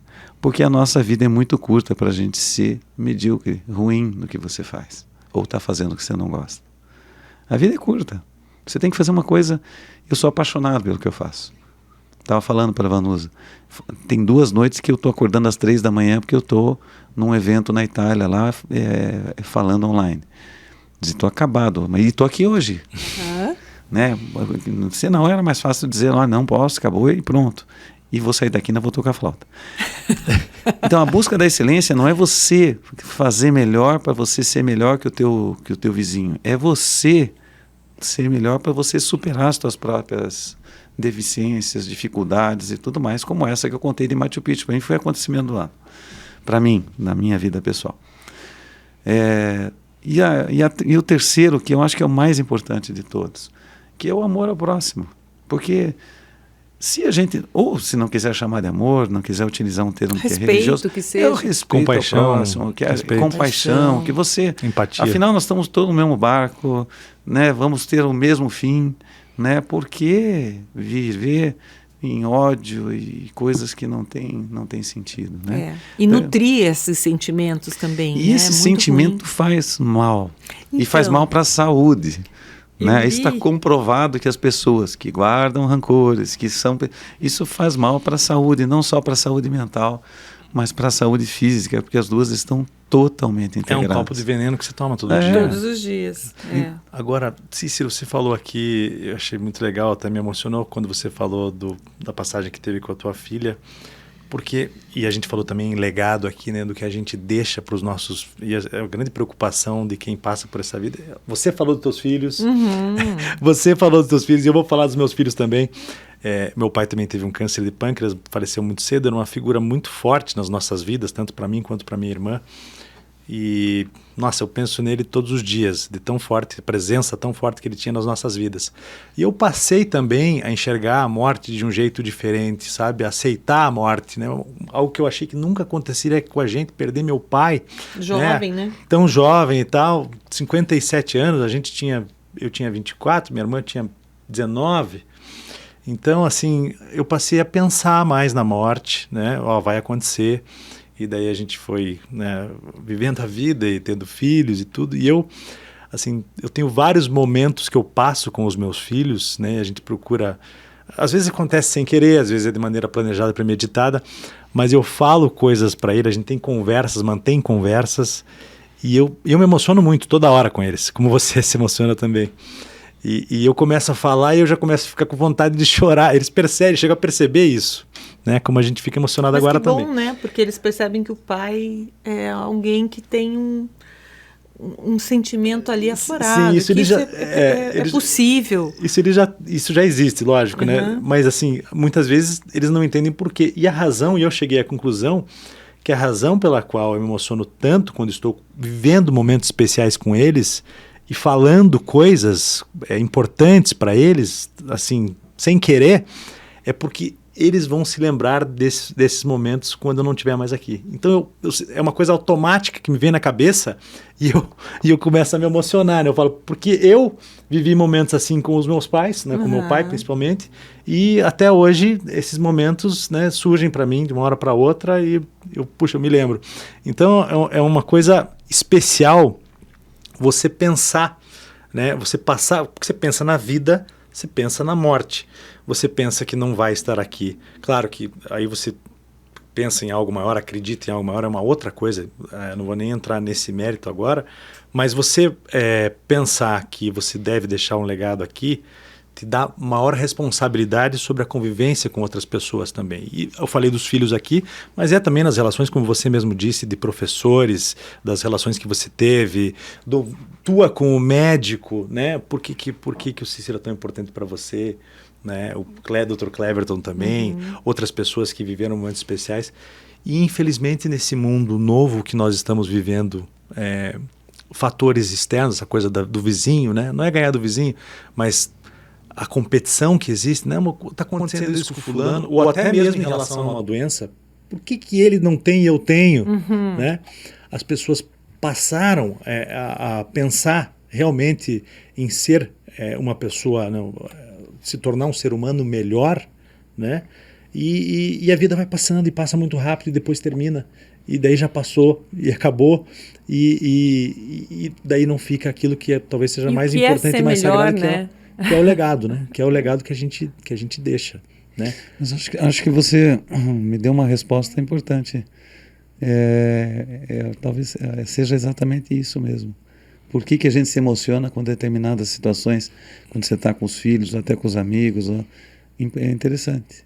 Porque a nossa vida é muito curta para a gente ser medíocre, ruim no que você faz. ou está fazendo o que você não gosta. A vida é curta. Você tem que fazer uma coisa. Eu sou apaixonado pelo que eu faço. Estava falando para a Vanusa. Tem 2 noites que eu estou acordando às 3 da manhã porque eu estou num evento na Itália lá, falando online. Estou acabado, mas estou aqui hoje. Né? Se não, era mais fácil dizer, não posso, acabou e pronto. E vou sair daqui e ainda vou tocar flauta. Então a busca da excelência não é você fazer melhor para você ser melhor que o teu vizinho. É você ser melhor para você superar as suas próprias deficiências, dificuldades e tudo mais, como essa que eu contei de Machu Picchu. Para mim foi acontecimento do ano. Para mim, na minha vida pessoal. E o terceiro, que eu acho que é o mais importante de todos, que é o amor ao próximo. Porque se a gente, ou se não quiser chamar de amor, não quiser utilizar um termo que é religioso, que seja. É o respeito compaixão, ao próximo, que é compaixão, que você... Empatia. Afinal, nós estamos todos no mesmo barco, né? Vamos ter o mesmo fim, né? Por que viver em ódio e coisas que não tem sentido, né? E nutrir esses sentimentos também. E esse sentimento faz mal. E faz mal para a saúde. Né? Isso está comprovado que as pessoas que guardam rancores, isso faz mal para a saúde, não só para a saúde mental, mas para a saúde física, porque as duas estão totalmente integradas. É um copo de veneno que você toma todo dia. Todos os dias. Agora, Cícero, você falou aqui, eu achei muito legal, até me emocionou quando você falou da passagem que teve com a tua filha, porque, e a gente falou também em legado aqui, né, do que a gente deixa para os nossos, e a grande preocupação de quem passa por essa vida. Você falou dos teus filhos, você falou dos teus filhos, e eu vou falar dos meus filhos também. Meu pai também teve um câncer de pâncreas, faleceu muito cedo, era uma figura muito forte nas nossas vidas, tanto para mim quanto para minha irmã. E, nossa, eu penso nele todos os dias, de tão forte, presença tão forte que ele tinha nas nossas vidas. E eu passei também a enxergar a morte de um jeito diferente, sabe? Aceitar a morte, né? Algo que eu achei que nunca aconteceria com a gente, perder meu pai. Jovem, né? Tão jovem e tal, 57 anos, eu tinha 24, minha irmã tinha 19. Então, assim, eu passei a pensar mais na morte, né? Vai acontecer. E daí a gente foi, né, vivendo a vida e tendo filhos e tudo. E eu tenho vários momentos que eu passo com os meus filhos, né? A gente procura... Às vezes acontece sem querer, às vezes é de maneira planejada, premeditada, mas eu falo coisas para ele, a gente tem conversas, mantém conversas, e eu me emociono muito toda hora com eles, como você se emociona também. E eu começo a falar e eu já começo a ficar com vontade de chorar. Eles chegam a perceber isso, né? Como a gente fica emocionado agora também. Mas que bom, né? Porque eles percebem que o pai é alguém que tem um sentimento ali aflorado. Sim, isso é possível. Isso já existe, lógico, né? Mas assim, muitas vezes eles não entendem por quê. E a razão, e eu cheguei à conclusão, que a razão pela qual eu me emociono tanto quando estou vivendo momentos especiais com eles e falando coisas importantes para eles, assim, sem querer, é porque eles vão se lembrar desses momentos quando eu não estiver mais aqui. Então é uma coisa automática que me vem na cabeça e eu começo a me emocionar, né? Eu falo, porque eu vivi momentos assim com os meus pais, né? Com meu pai principalmente, e até hoje esses momentos, né, surgem para mim de uma hora para outra e eu me lembro. Então é uma coisa especial você pensar, né? Você passar, porque você pensa na vida, você pensa na morte, você pensa que não vai estar aqui. Claro que aí você pensa em algo maior, acredita em algo maior, é uma outra coisa, não vou nem entrar nesse mérito agora, mas você pensar que você deve deixar um legado aqui, te dá maior responsabilidade sobre a convivência com outras pessoas também. E eu falei dos filhos aqui, mas também nas relações, como você mesmo disse, de professores, das relações que você teve, tua com o médico, né? Por que o Cícero é tão importante para você? Né? O Dr. Cleverton também, outras pessoas que viveram momentos especiais. E infelizmente nesse mundo novo que nós estamos vivendo, fatores externos, essa coisa do vizinho, né? Não é ganhar do vizinho, mas a competição que existe, né? Está acontecendo isso com o fulano, ou até mesmo em relação a uma doença, por que ele não tem e eu tenho? Né? As pessoas passaram a pensar realmente em ser uma pessoa, se tornar um ser humano melhor, né? E a vida vai passando e passa muito rápido e depois termina. e daí já passou e acabou, e daí não fica aquilo que talvez seja mais importante e mais sagrado, né? que é o legado, né? Que é o legado que a gente deixa, né? Mas acho que você me deu uma resposta importante. Talvez seja exatamente isso mesmo. Por que a gente se emociona com determinadas situações, quando você está com os filhos, até com os amigos? É interessante.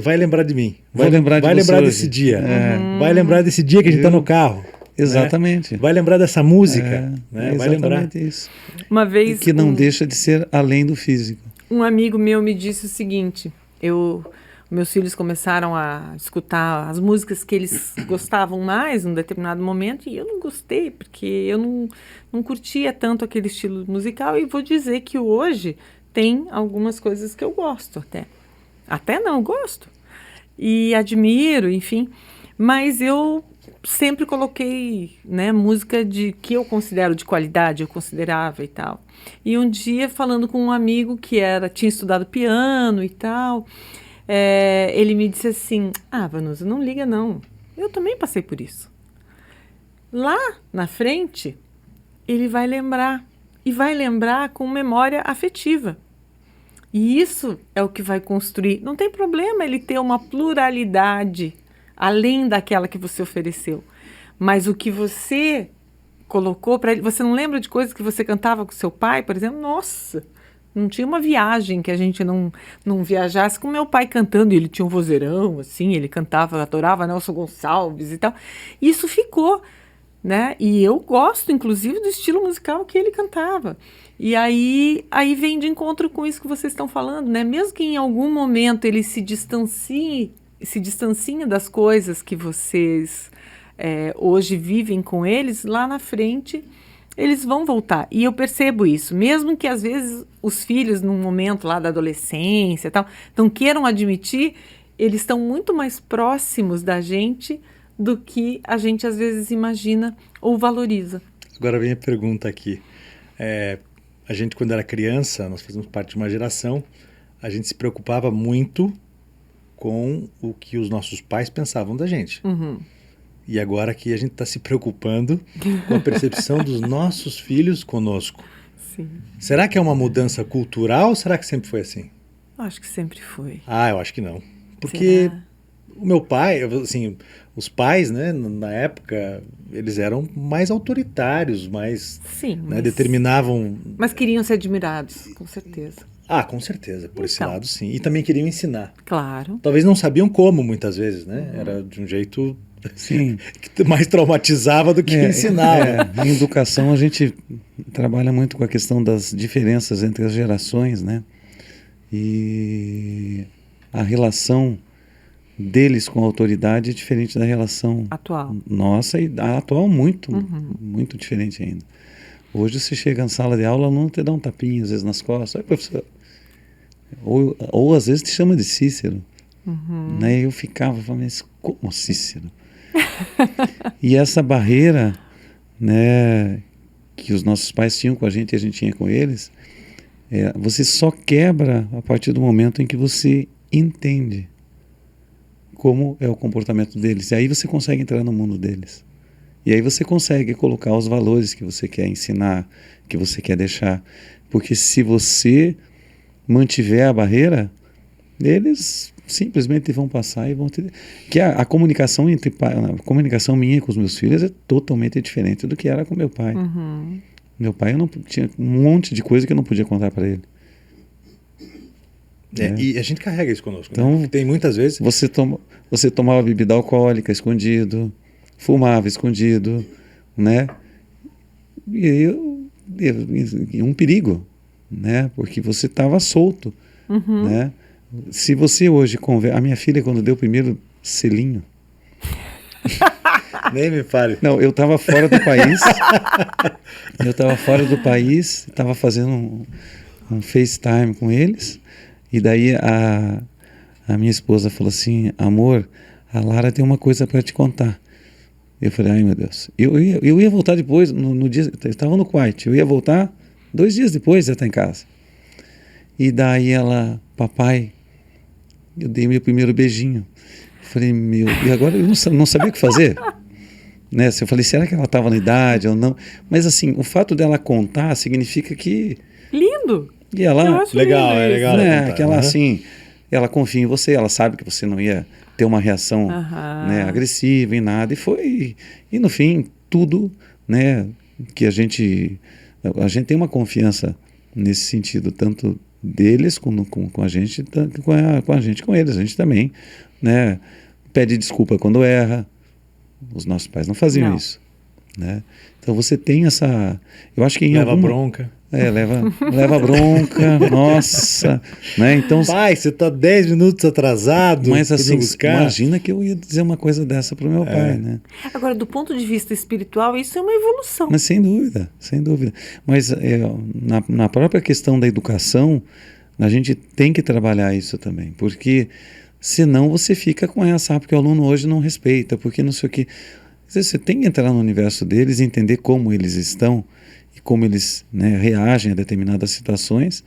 Vai lembrar de mim. Vai lembrar desse dia. Vai lembrar desse dia que a gente está no carro. Exatamente. Né? Vai lembrar dessa música. Né? Vai lembrar. Isso. Uma vez que não deixa de ser além do físico. Um amigo meu me disse o seguinte: meus filhos começaram a escutar as músicas que eles gostavam mais num determinado momento, e eu não gostei, porque eu não curtia tanto aquele estilo musical, e vou dizer que hoje tem algumas coisas que eu gosto até. Até não, gosto. E admiro, enfim. Mas eu sempre coloquei, né, música que eu considero de qualidade, eu considerava e tal. E um dia, falando com um amigo que tinha estudado piano e tal, ele me disse assim: Vanusa, não liga não. Eu também passei por isso. Lá na frente, ele vai lembrar. E vai lembrar com memória afetiva. E isso é o que vai construir. Não tem problema ele ter uma pluralidade além daquela que você ofereceu. Mas o que você colocou para ele... Você não lembra de coisas que você cantava com seu pai, por exemplo? Nossa, não tinha uma viagem que a gente não viajasse com meu pai cantando. E ele tinha um vozeirão, assim, ele cantava, adorava Nelson Gonçalves e tal. E isso ficou, né? E eu gosto, inclusive, do estilo musical que ele cantava. E aí vem de encontro com isso que vocês estão falando, né? Mesmo que em algum momento ele se distancie das coisas que vocês hoje vivem com eles, lá na frente eles vão voltar. E eu percebo isso, mesmo que às vezes os filhos, num momento lá da adolescência e tal, não queiram admitir, eles estão muito mais próximos da gente do que a gente às vezes imagina ou valoriza. Agora vem a pergunta aqui. A gente, quando era criança, nós fazíamos parte de uma geração, a gente se preocupava muito com o que os nossos pais pensavam da gente. Uhum. E agora que a gente está se preocupando com a percepção dos nossos filhos conosco. Sim. Será que é uma mudança cultural ou será que sempre foi assim? Eu acho que sempre foi. Eu acho que não. Porque o meu pai, assim, os pais, né, na época, eles eram mais autoritários, mais... Sim, né, determinavam... Mas queriam ser admirados, com certeza. Com certeza, por esse lado, sim. E também queriam ensinar. Claro. Talvez não sabiam como, muitas vezes, né? Era de um jeito sim, que mais traumatizava do que ensinava. Em educação, a gente trabalha muito com a questão das diferenças entre as gerações, né? E a relação deles com a autoridade é diferente da relação atual. Nossa, e a atual muito diferente ainda. Hoje você chega na sala de aula, o aluno te dá um tapinha às vezes nas costas: "Oi, professor", ou às vezes te chama de Cícero, né? Eu ficava falando: "Mas como Cícero?" E essa barreira, né, que os nossos pais tinham com a gente e a gente tinha com eles, você só quebra a partir do momento em que você entende como é o comportamento deles. E aí você consegue entrar no mundo deles. E aí você consegue colocar os valores que você quer ensinar, que você quer deixar. Porque se você mantiver a barreira, eles simplesmente vão passar e vão ter... Que a comunicação a comunicação minha com os meus filhos é totalmente diferente do que era com meu pai. Meu pai, eu não tinha um monte de coisa que eu não podia contar para ele. E a gente carrega isso conosco. Então, né? Tem muitas vezes... Você tomava bebida alcoólica escondido, fumava escondido, né? E um perigo, né? Porque você estava solto, né? Se você hoje a minha filha, quando deu o primeiro selinho... Nem me fale. Não, eu estava fora do país. Estava fazendo um FaceTime com eles. E daí a minha esposa falou assim: "Amor, a Lara tem uma coisa para te contar." Eu falei: "Ai, meu Deus." Eu ia voltar depois, no dia, eu estava no Kuwait, eu ia voltar 2 dias depois, já está em casa. E daí ela: "Papai, eu dei meu primeiro beijinho." Eu falei: "Meu..." E agora eu não sabia o que fazer. né? Se eu falei, será que ela estava na idade ou não? Mas assim, o fato dela contar significa que... Lindo! E ela... Eu acho Legal, lindo é isso. legal. né, que ela Uhum. assim, ela confia em você, ela sabe que você não ia ter uma reação, né, agressiva em nada, e no fim, tudo, né, que a gente tem uma confiança nesse sentido, tanto deles com a gente, tanto com a gente com eles, a gente também, né, pede desculpa quando erra, os nossos pais não faziam Não. isso, né, então você tem essa, eu acho que em Leva alguma... bronca. Leva bronca, nossa, né? Então, Pai, você tá 10 minutos atrasado. mas pra me assim, buscar. imagina que eu ia dizer uma coisa dessa pro meu pai, né? Agora, do ponto de vista espiritual, isso é uma evolução. Mas sem dúvida, sem dúvida. Mas na própria questão da educação, a gente tem que trabalhar isso também, porque senão você fica com essa, porque o aluno hoje não respeita, porque não sei o quê. Às vezes você tem que entrar no universo deles e entender como eles estão e como eles, né, reagem a determinadas situações,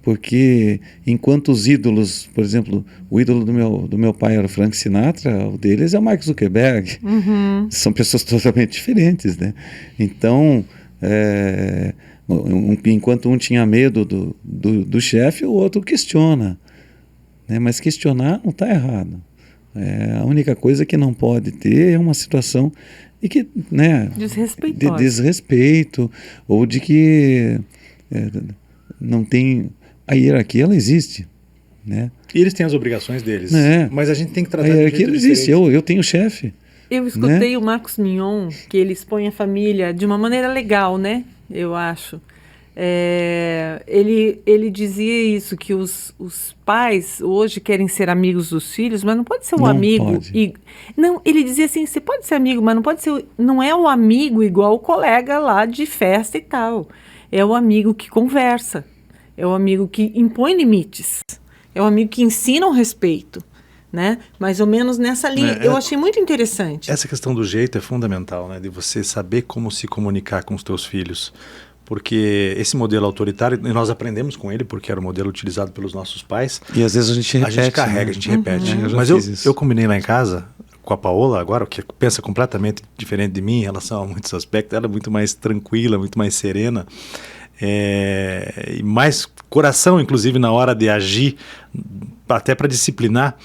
porque enquanto os ídolos, por exemplo, o ídolo do meu pai era o Frank Sinatra, o deles é o Mark Zuckerberg. São pessoas totalmente diferentes, né? Então, enquanto um tinha medo do chefe, o outro questiona, né? Mas questionar não está errado. A única coisa que não pode ter é uma situação de que, né, de desrespeito, ou de que não tem... A hierarquia, ela existe, né? E eles têm as obrigações deles. Mas a gente tem que tratar a de um hierarquia jeito existe. diferente. Eu tenho chefe. Eu escutei o Marcos Mignon, que ele expõe a família de uma maneira legal, né? Eu acho. Ele dizia isso, que os pais hoje querem ser amigos dos filhos, mas não pode ser um amigo. Não, ele dizia assim, você pode ser amigo, mas não é o amigo igual o colega lá de festa e tal. É o amigo que conversa. É o amigo que impõe limites. É o amigo que ensina o respeito. Né? Mais ou menos nessa linha. Eu achei muito interessante. Essa questão do jeito é fundamental, né? De você saber como se comunicar com os teus filhos. Porque esse modelo autoritário, e nós aprendemos com ele, porque era o modelo utilizado pelos nossos pais. E às vezes a gente repete. A gente carrega, né? a gente repete. Mas eu combinei lá em casa com a Paola agora, que pensa completamente diferente de mim em relação a muitos aspectos. Ela é muito mais tranquila, muito mais serena. E mais coração, inclusive, na hora de agir, até para disciplinar,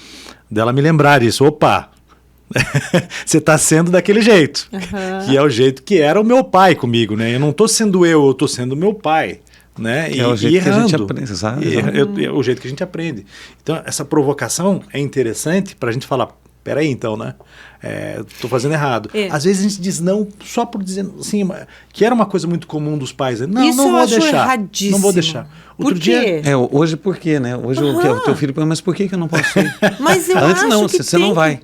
dela me lembrar isso. Opa, você está sendo daquele jeito, que é o jeito que era o meu pai comigo, né? Eu não estou sendo eu estou sendo meu pai, né? É o jeito que a gente aprende, sabe? É o jeito que a gente aprende. Então, essa provocação é interessante para a gente falar, peraí então, né? Estou fazendo errado. Às vezes a gente diz não só por dizer assim, que era uma coisa muito comum dos pais. Não, isso não vou deixar. Erradíssimo. Não vou deixar. Outro dia. Hoje por quê, né? Hoje o teu filho pergunta, mas por que eu não posso ir? Mas eu Antes acho não, que você não vai.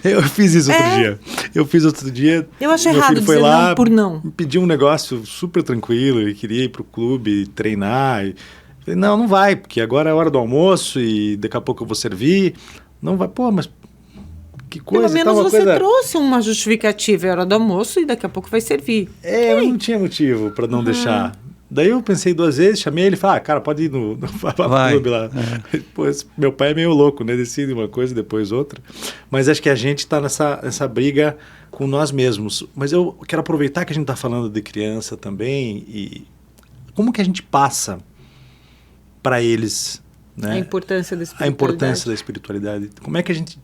Eu fiz isso outro dia. Eu acho meu errado filho foi dizer lá, não por não. Pediu um negócio super tranquilo, ele queria ir pro clube, treinar. Falei, não vai, porque agora é hora do almoço e daqui a pouco eu vou servir. Não vai, pô, mas que coisa. Pelo menos você trouxe uma justificativa, é hora do almoço e daqui a pouco vai servir. Eu não tinha motivo para não deixar. Daí eu pensei 2 vezes, chamei ele e falei, cara, pode ir no clube lá. Depois, meu pai é meio louco, né? Decide uma coisa, depois outra. Mas acho que a gente está nessa briga com nós mesmos. Mas eu quero aproveitar que a gente está falando de criança também e como que a gente passa para eles, né? A importância da espiritualidade. Como é que a gente...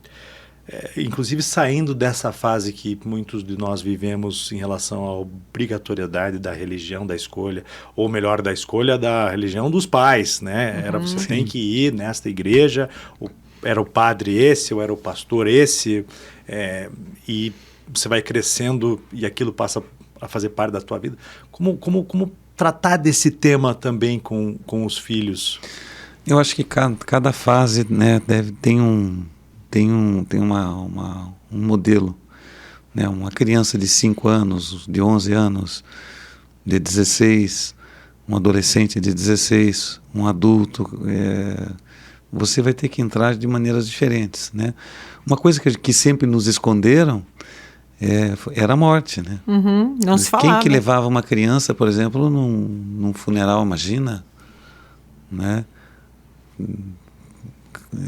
inclusive saindo dessa fase que muitos de nós vivemos em relação à obrigatoriedade da religião, da escolha, ou melhor, da escolha da religião dos pais, né? Você tem que ir nesta igreja, era o padre esse, ou era o pastor esse, e você vai crescendo e aquilo passa a fazer parte da tua vida. Como tratar desse tema também com os filhos? Eu acho que cada fase, né, tem um modelo, né? Uma criança de 5 anos, de 11 anos, de 16, um adolescente de 16, um adulto, você vai ter que entrar de maneiras diferentes, né? Uma coisa que sempre nos esconderam era a morte, né? Não se falava. Quem que levava uma criança, por exemplo, num funeral, imagina, né?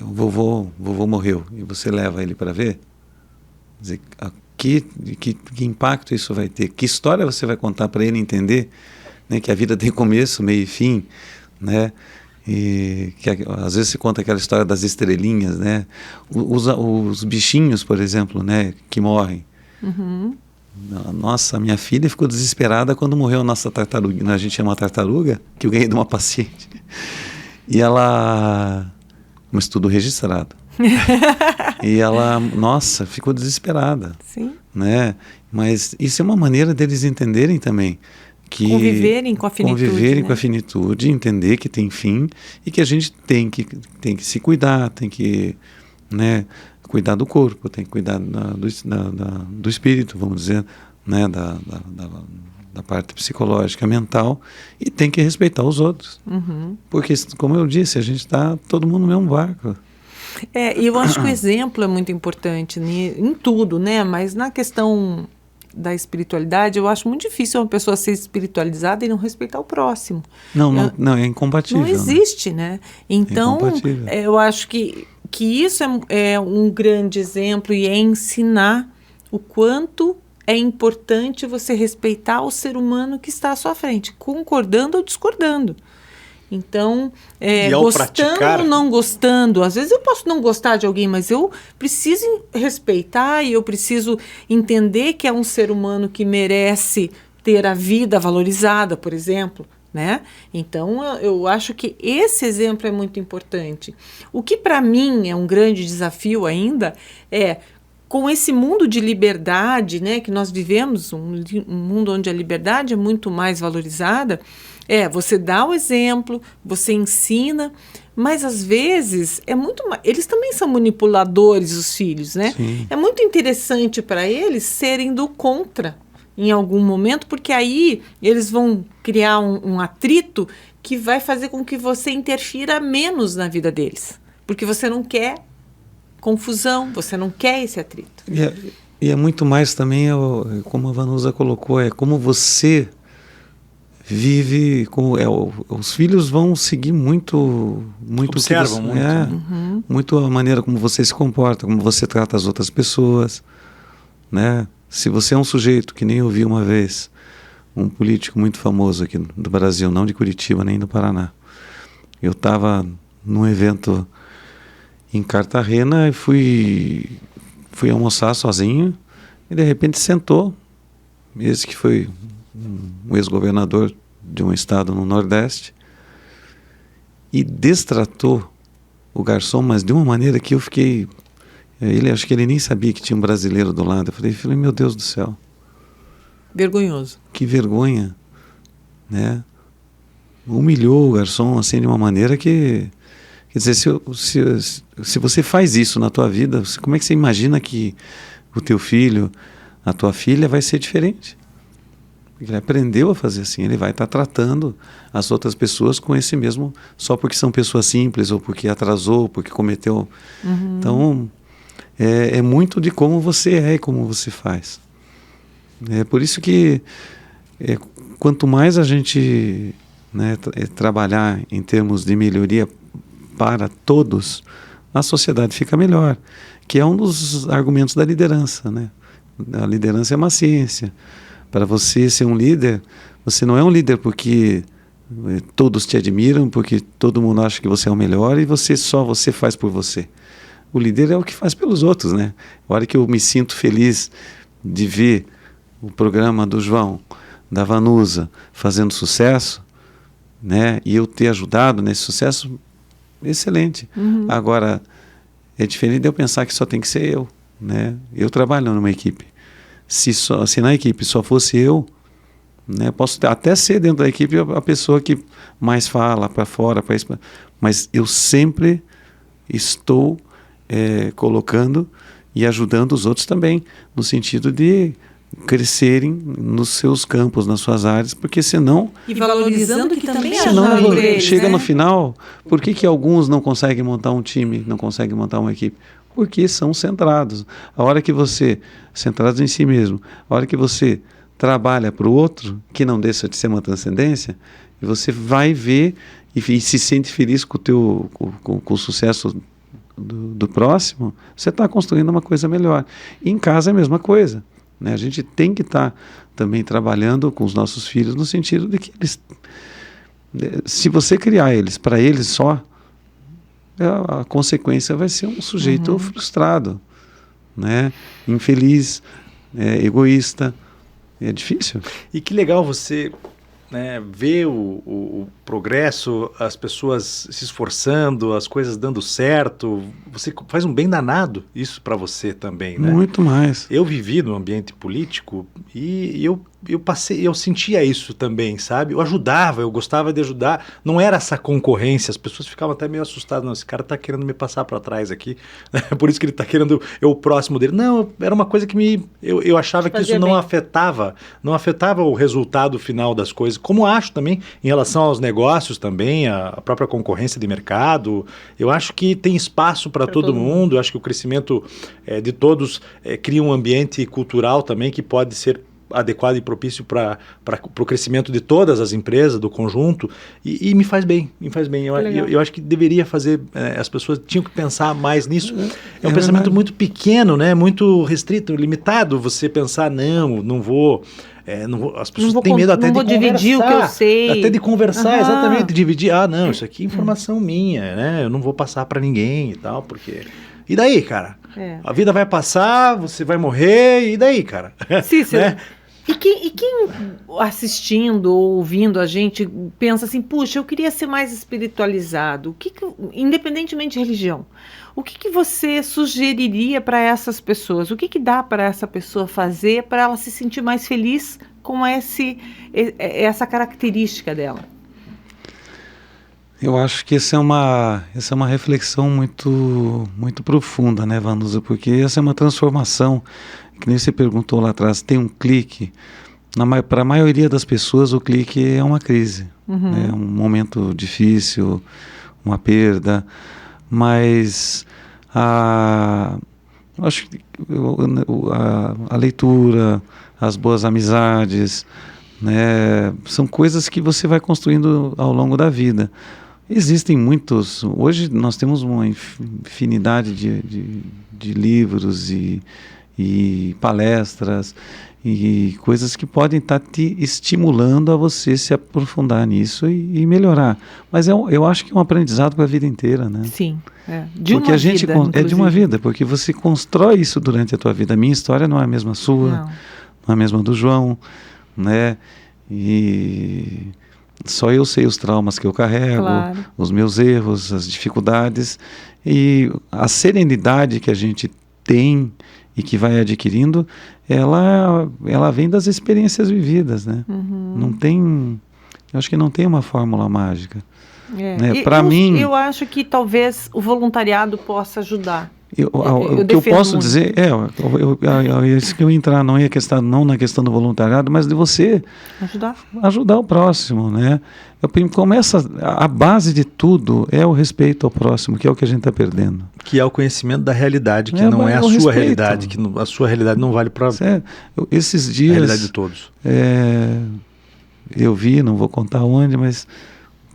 O vovô morreu e você leva ele para ver? Quer dizer, que impacto isso vai ter? Que história você vai contar para ele entender, né, que a vida tem começo, meio e fim, né? E que às vezes se conta aquela história das estrelinhas, né? Os bichinhos, por exemplo, né, que morrem. Uhum. Nossa, minha filha ficou desesperada quando morreu a nossa tartaruga. A gente chama tartaruga, que eu ganhei de uma paciente. E ela... Mas tudo registrado. E ela, nossa, ficou desesperada. Sim. Né? Mas isso é uma maneira deles entenderem também. Que conviverem com a finitude. Conviverem, né? com a finitude, entender que tem fim e que a gente tem que se cuidar, tem que, né, cuidar do corpo, tem que cuidar do espírito, vamos dizer, né, da parte psicológica, mental, e tem que respeitar os outros. Uhum. Porque, como eu disse, a gente está todo mundo no mesmo barco. E eu acho que o exemplo é muito importante em tudo, né? Mas na questão da espiritualidade, eu acho muito difícil uma pessoa ser espiritualizada e não respeitar o próximo. Não, é incompatível. Não existe, né? Então, eu acho que isso é um grande exemplo e é ensinar o quanto é importante você respeitar o ser humano que está à sua frente, concordando ou discordando. Então, gostando ou não gostando, às vezes eu posso não gostar de alguém, mas eu preciso respeitar e eu preciso entender que é um ser humano que merece ter a vida valorizada, por exemplo, né? Então, eu acho que esse exemplo é muito importante. O que para mim é um grande desafio ainda é, com esse mundo de liberdade, né, que nós vivemos, um mundo onde a liberdade é muito mais valorizada, você dá o exemplo, você ensina, mas às vezes eles também são manipuladores, os filhos, né? Sim. É muito interessante para eles serem do contra em algum momento, porque aí eles vão criar um atrito que vai fazer com que você interfira menos na vida deles, porque você não quer confusão, você não quer esse atrito. E é muito mais também, como a Vanusa colocou, é como você vive, os filhos vão seguir muito observam muito, muito a maneira como você se comporta, como você trata as outras pessoas, né? Se você é um sujeito, que nem eu vi uma vez, um político muito famoso aqui do Brasil, não de Curitiba nem do Paraná, eu estava num evento em Cartagena e fui almoçar sozinho e de repente sentou esse que foi um ex-governador de um estado no Nordeste e destratou o garçom, mas de uma maneira que eu fiquei... acho que ele nem sabia que tinha um brasileiro do lado. Eu falei, meu Deus do céu. Vergonhoso. Que vergonha, né? Humilhou o garçom assim de uma maneira que... Quer dizer, se você faz isso na tua vida, como é que você imagina que o teu filho, a tua filha vai ser diferente? Ele aprendeu a fazer assim, ele vai estar tratando as outras pessoas com esse mesmo, só porque são pessoas simples, ou porque atrasou, porque cometeu. Uhum. Então, é muito de como você é e como você faz. É por isso que quanto mais a gente, né, trabalhar em termos de melhoria para todos, a sociedade fica melhor, que é um dos argumentos da liderança, né? A liderança é uma ciência. Para você ser um líder, você não é um líder porque todos te admiram, porque todo mundo acha que você é o melhor e só você faz por você. O líder é o que faz pelos outros, né? A hora que eu me sinto feliz de ver o programa do João, da Vanusa, fazendo sucesso, né? E eu ter ajudado nesse sucesso, excelente. Uhum. Agora, é diferente de eu pensar que só tem que ser eu, né? Eu trabalho numa equipe. Se na equipe só fosse eu, né, posso até ser dentro da equipe a pessoa que mais fala para fora, mas eu sempre estou colocando e ajudando os outros também, no sentido de crescerem nos seus campos, nas suas áreas, porque senão... E valorizando que também senão eles, chega, né? No final, por que alguns não conseguem montar um time, não conseguem montar uma equipe? Porque são centrados. A hora que você, centrados em si mesmo, a hora que você trabalha para o outro, que não deixa de ser uma transcendência, e você vai ver e se sente feliz com o sucesso do próximo, você está construindo uma coisa melhor. E em casa é a mesma coisa, né? A gente tem que estar também trabalhando com os nossos filhos no sentido de que eles, se você criar eles para eles só, a consequência vai ser um sujeito frustrado, né? Infeliz, egoísta. É difícil. E que legal você, né, ver o progresso, as pessoas se esforçando, as coisas dando certo. Você faz um bem danado isso para você também, né? Muito mais. Eu vivi no ambiente político e eu sentia isso também, sabe? Eu ajudava, eu gostava de ajudar. Não era essa concorrência, as pessoas ficavam até meio assustadas. Não, esse cara tá querendo me passar para trás aqui, por isso que ele tá querendo eu o próximo dele. Não, era uma coisa que eu achava que isso não afetava o resultado final das coisas, como acho também em relação aos negócios também, a própria concorrência de mercado. Eu acho que tem espaço para todo mundo. Eu acho que o crescimento de todos cria um ambiente cultural também que pode ser adequado e propício para o crescimento de todas as empresas, do conjunto, e me faz bem, eu acho que deveria fazer, as pessoas tinham que pensar mais nisso. É um pensamento muito pequeno, né? Muito restrito, limitado, você pensar, não vou, as pessoas têm medo até de conversar, dividir o que eu sei. Até de conversar, exatamente, dividir, não, isso aqui é informação minha, né? Eu não vou passar para ninguém e tal, porque... E daí, cara? A vida vai passar, você vai morrer, e daí, cara? Cícero, né? E quem assistindo ou ouvindo a gente pensa assim, puxa, eu queria ser mais espiritualizado, independentemente de religião, o que você sugeriria para essas pessoas? O que dá para essa pessoa fazer para ela se sentir mais feliz com essa característica dela? Eu acho que essa é uma reflexão muito, muito profunda, né, Vanusa? Porque essa é uma transformação, que nem você perguntou lá atrás, tem um clique. Para a maioria das pessoas, o clique é uma crise, é um momento difícil, uma perda, mas acho que a leitura, as boas amizades, né, são coisas que você vai construindo ao longo da vida. Existem muitos... Hoje nós temos uma infinidade de livros e palestras e coisas que podem estar te estimulando a você se aprofundar nisso e melhorar. Mas eu acho que é um aprendizado para a vida inteira, né? Sim. De uma vida, porque você constrói isso durante a tua vida. A minha história não é a mesma sua, não é a mesma do João, né? E... Só eu sei os traumas que eu carrego, os meus erros, as dificuldades, e a serenidade que a gente tem e que vai adquirindo, ela vem das experiências vividas, né? Não tem, eu acho que não tem uma fórmula mágica. Né? Para mim, eu acho que talvez o voluntariado possa ajudar. O que eu posso dizer isso que eu entrar não na questão do voluntariado, mas de você ajudar o próximo, né? A base de tudo é o respeito ao próximo, que é o que a gente está perdendo. Que é o conhecimento da realidade, que não é a sua realidade, que a sua realidade não vale para esses dias, a realidade de todos. Eu vi, não vou contar onde, mas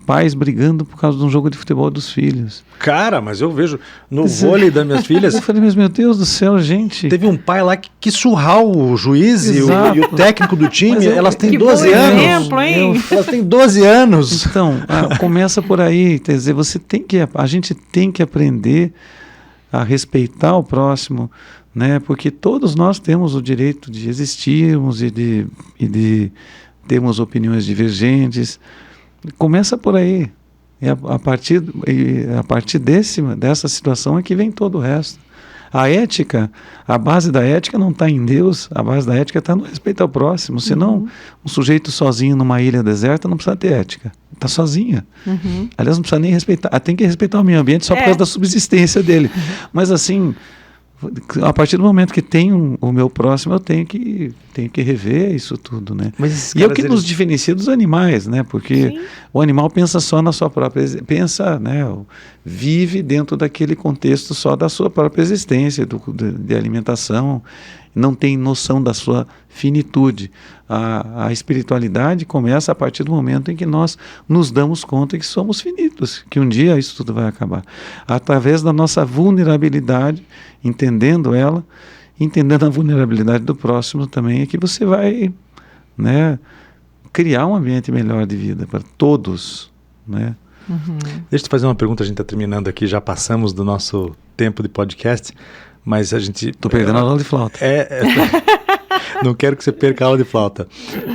pais brigando por causa de um jogo de futebol dos filhos. Cara, mas eu vejo no vôlei das minhas filhas... Eu falei, mas meu Deus do céu, gente... Teve um pai lá que surrar o juiz e o técnico do time. Elas têm 12 anos. Exemplo, hein? Elas têm 12 anos. Então, começa por aí. Quer dizer, a gente tem que aprender a respeitar o próximo, né? Porque todos nós temos o direito de existirmos e de termos opiniões divergentes. Começa por aí. E a partir dessa situação é que vem todo o resto. A ética, a base da ética não está em Deus, a base da ética está no respeito ao próximo. Senão, um sujeito sozinho numa ilha deserta não precisa ter ética. Está sozinho. Aliás, não precisa nem respeitar. Tem que respeitar o meio ambiente só por causa da subsistência dele. Mas assim... A partir do momento que tem o meu próximo, eu tenho que rever isso tudo, né? E é o que nos diferencia dos animais, né? Porque o animal pensa só na sua própria... né? Vive dentro daquele contexto só da sua própria existência, de alimentação. não tem noção da sua finitude. A espiritualidade começa a partir do momento em que nós nos damos conta que somos finitos, que um dia isso tudo vai acabar. Através da nossa vulnerabilidade, entendendo ela, entendendo a vulnerabilidade do próximo também, é que você vai, né, criar um ambiente melhor de vida para todos, né? Uhum. Deixa eu te fazer uma pergunta, a gente está terminando aqui, já passamos do nosso tempo de podcast, mas a gente... Estou perdendo a aula de flauta. Não quero que você perca a aula de flauta,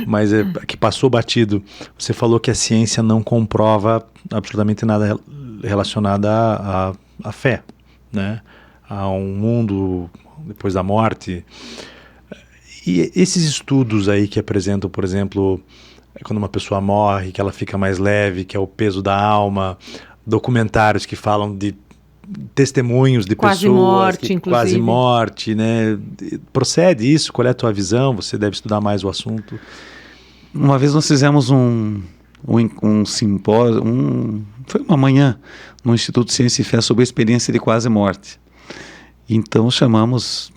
mas que passou batido. Você falou que a ciência não comprova absolutamente nada relacionado à fé, né? A um mundo depois da morte. E esses estudos aí que apresentam, por exemplo, quando uma pessoa morre, que ela fica mais leve, que é o peso da alma, documentários que falam de testemunhos de quase pessoas morte, inclusive. Quase morte, né? Procede isso? Qual é a tua visão? Você deve estudar mais o assunto. Uma vez nós fizemos um simpósio, foi uma manhã no Instituto de Ciência e Fé sobre a experiência de quase morte. Então chamamos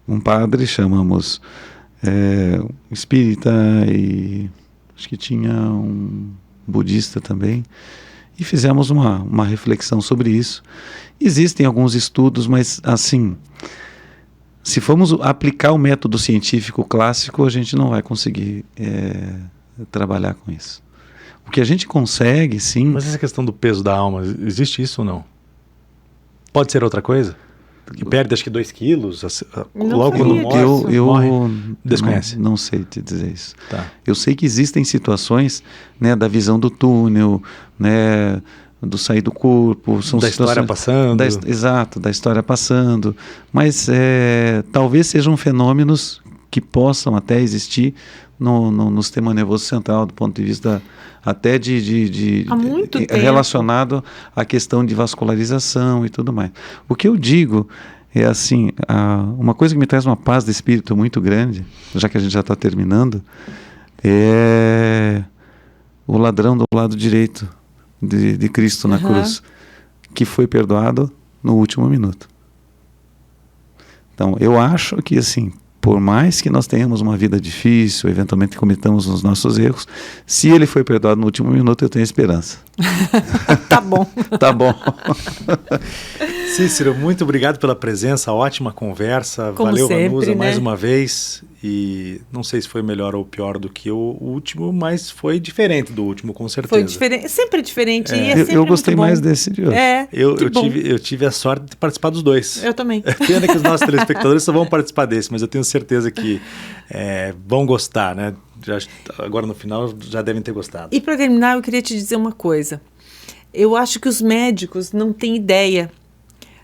um padre, chamamos um espírita e acho que tinha um budista também. E fizemos uma reflexão sobre isso. Existem alguns estudos, mas assim, se formos aplicar o método científico clássico, a gente não vai conseguir trabalhar com isso. O que a gente consegue, sim... Mas essa questão do peso da alma, existe isso ou não? Pode ser outra coisa? Que perde acho que 2 quilos, logo quando morre, desconhece. Não sei te dizer isso. Tá. Eu sei que existem situações, né, da visão do túnel, né, do sair do corpo. São da história passando. Exato, da história passando. Mas talvez sejam fenômenos que possam até existir no sistema nervoso central, do ponto de vista até há muito tempo, relacionado à questão de vascularização e tudo mais. O que eu digo é assim, uma coisa que me traz uma paz de espírito muito grande, já que a gente já está terminando, é o ladrão do lado direito de Cristo na cruz, que foi perdoado no último minuto. Então, eu acho que assim, por mais que nós tenhamos uma vida difícil, eventualmente cometamos os nossos erros, se ele foi perdoado no último minuto, eu tenho esperança. Tá bom. Tá bom. Cícero, muito obrigado pela presença, ótima conversa. Como valeu, sempre, Vanusa, né? mais uma vez. E não sei se foi melhor ou pior do que o último, mas foi diferente do último, com certeza. Foi diferente, sempre diferente. E é sempre eu gostei muito bom. mais desse de hoje. Eu tive a sorte de participar dos dois. Eu também. Pena que os nossos telespectadores só vão participar desse, mas eu tenho certeza que vão gostar, né? Agora no final já devem ter gostado. E para terminar, eu queria te dizer uma coisa. Eu acho que os médicos não têm ideia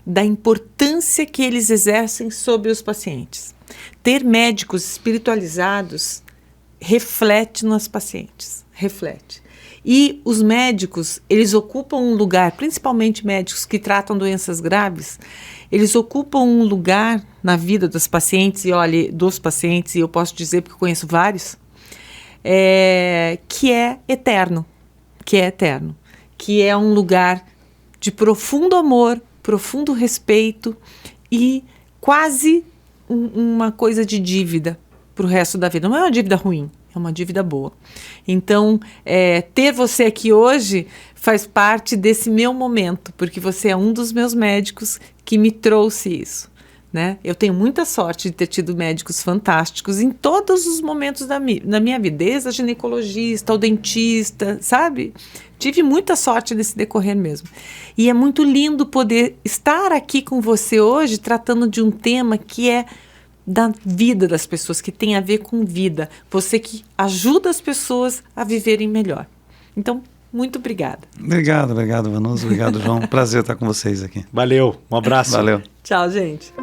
da importância que eles exercem sobre os pacientes. Ter médicos espiritualizados reflete nos pacientes, reflete. E os médicos, eles ocupam um lugar, principalmente médicos que tratam doenças graves, eles ocupam um lugar na vida dos pacientes, e olha, dos pacientes, e eu posso dizer porque eu conheço vários, que é eterno, que é um lugar de profundo amor, profundo respeito e quase uma coisa de dívida para o resto da vida. Não é uma dívida ruim, é uma dívida boa. Então, ter você aqui hoje faz parte desse meu momento, porque você é um dos meus médicos que me trouxe isso, né? Eu tenho muita sorte de ter tido médicos fantásticos em todos os momentos da minha vida, desde a ginecologista, ao dentista, sabe? Tive muita sorte nesse decorrer mesmo. E é muito lindo poder estar aqui com você hoje tratando de um tema que é da vida das pessoas, que tem a ver com vida. Você que ajuda as pessoas a viverem melhor. Então, muito obrigada. Obrigado, Vanusa. Obrigado, João. Prazer estar com vocês aqui. Valeu, um abraço. Valeu. Tchau, gente.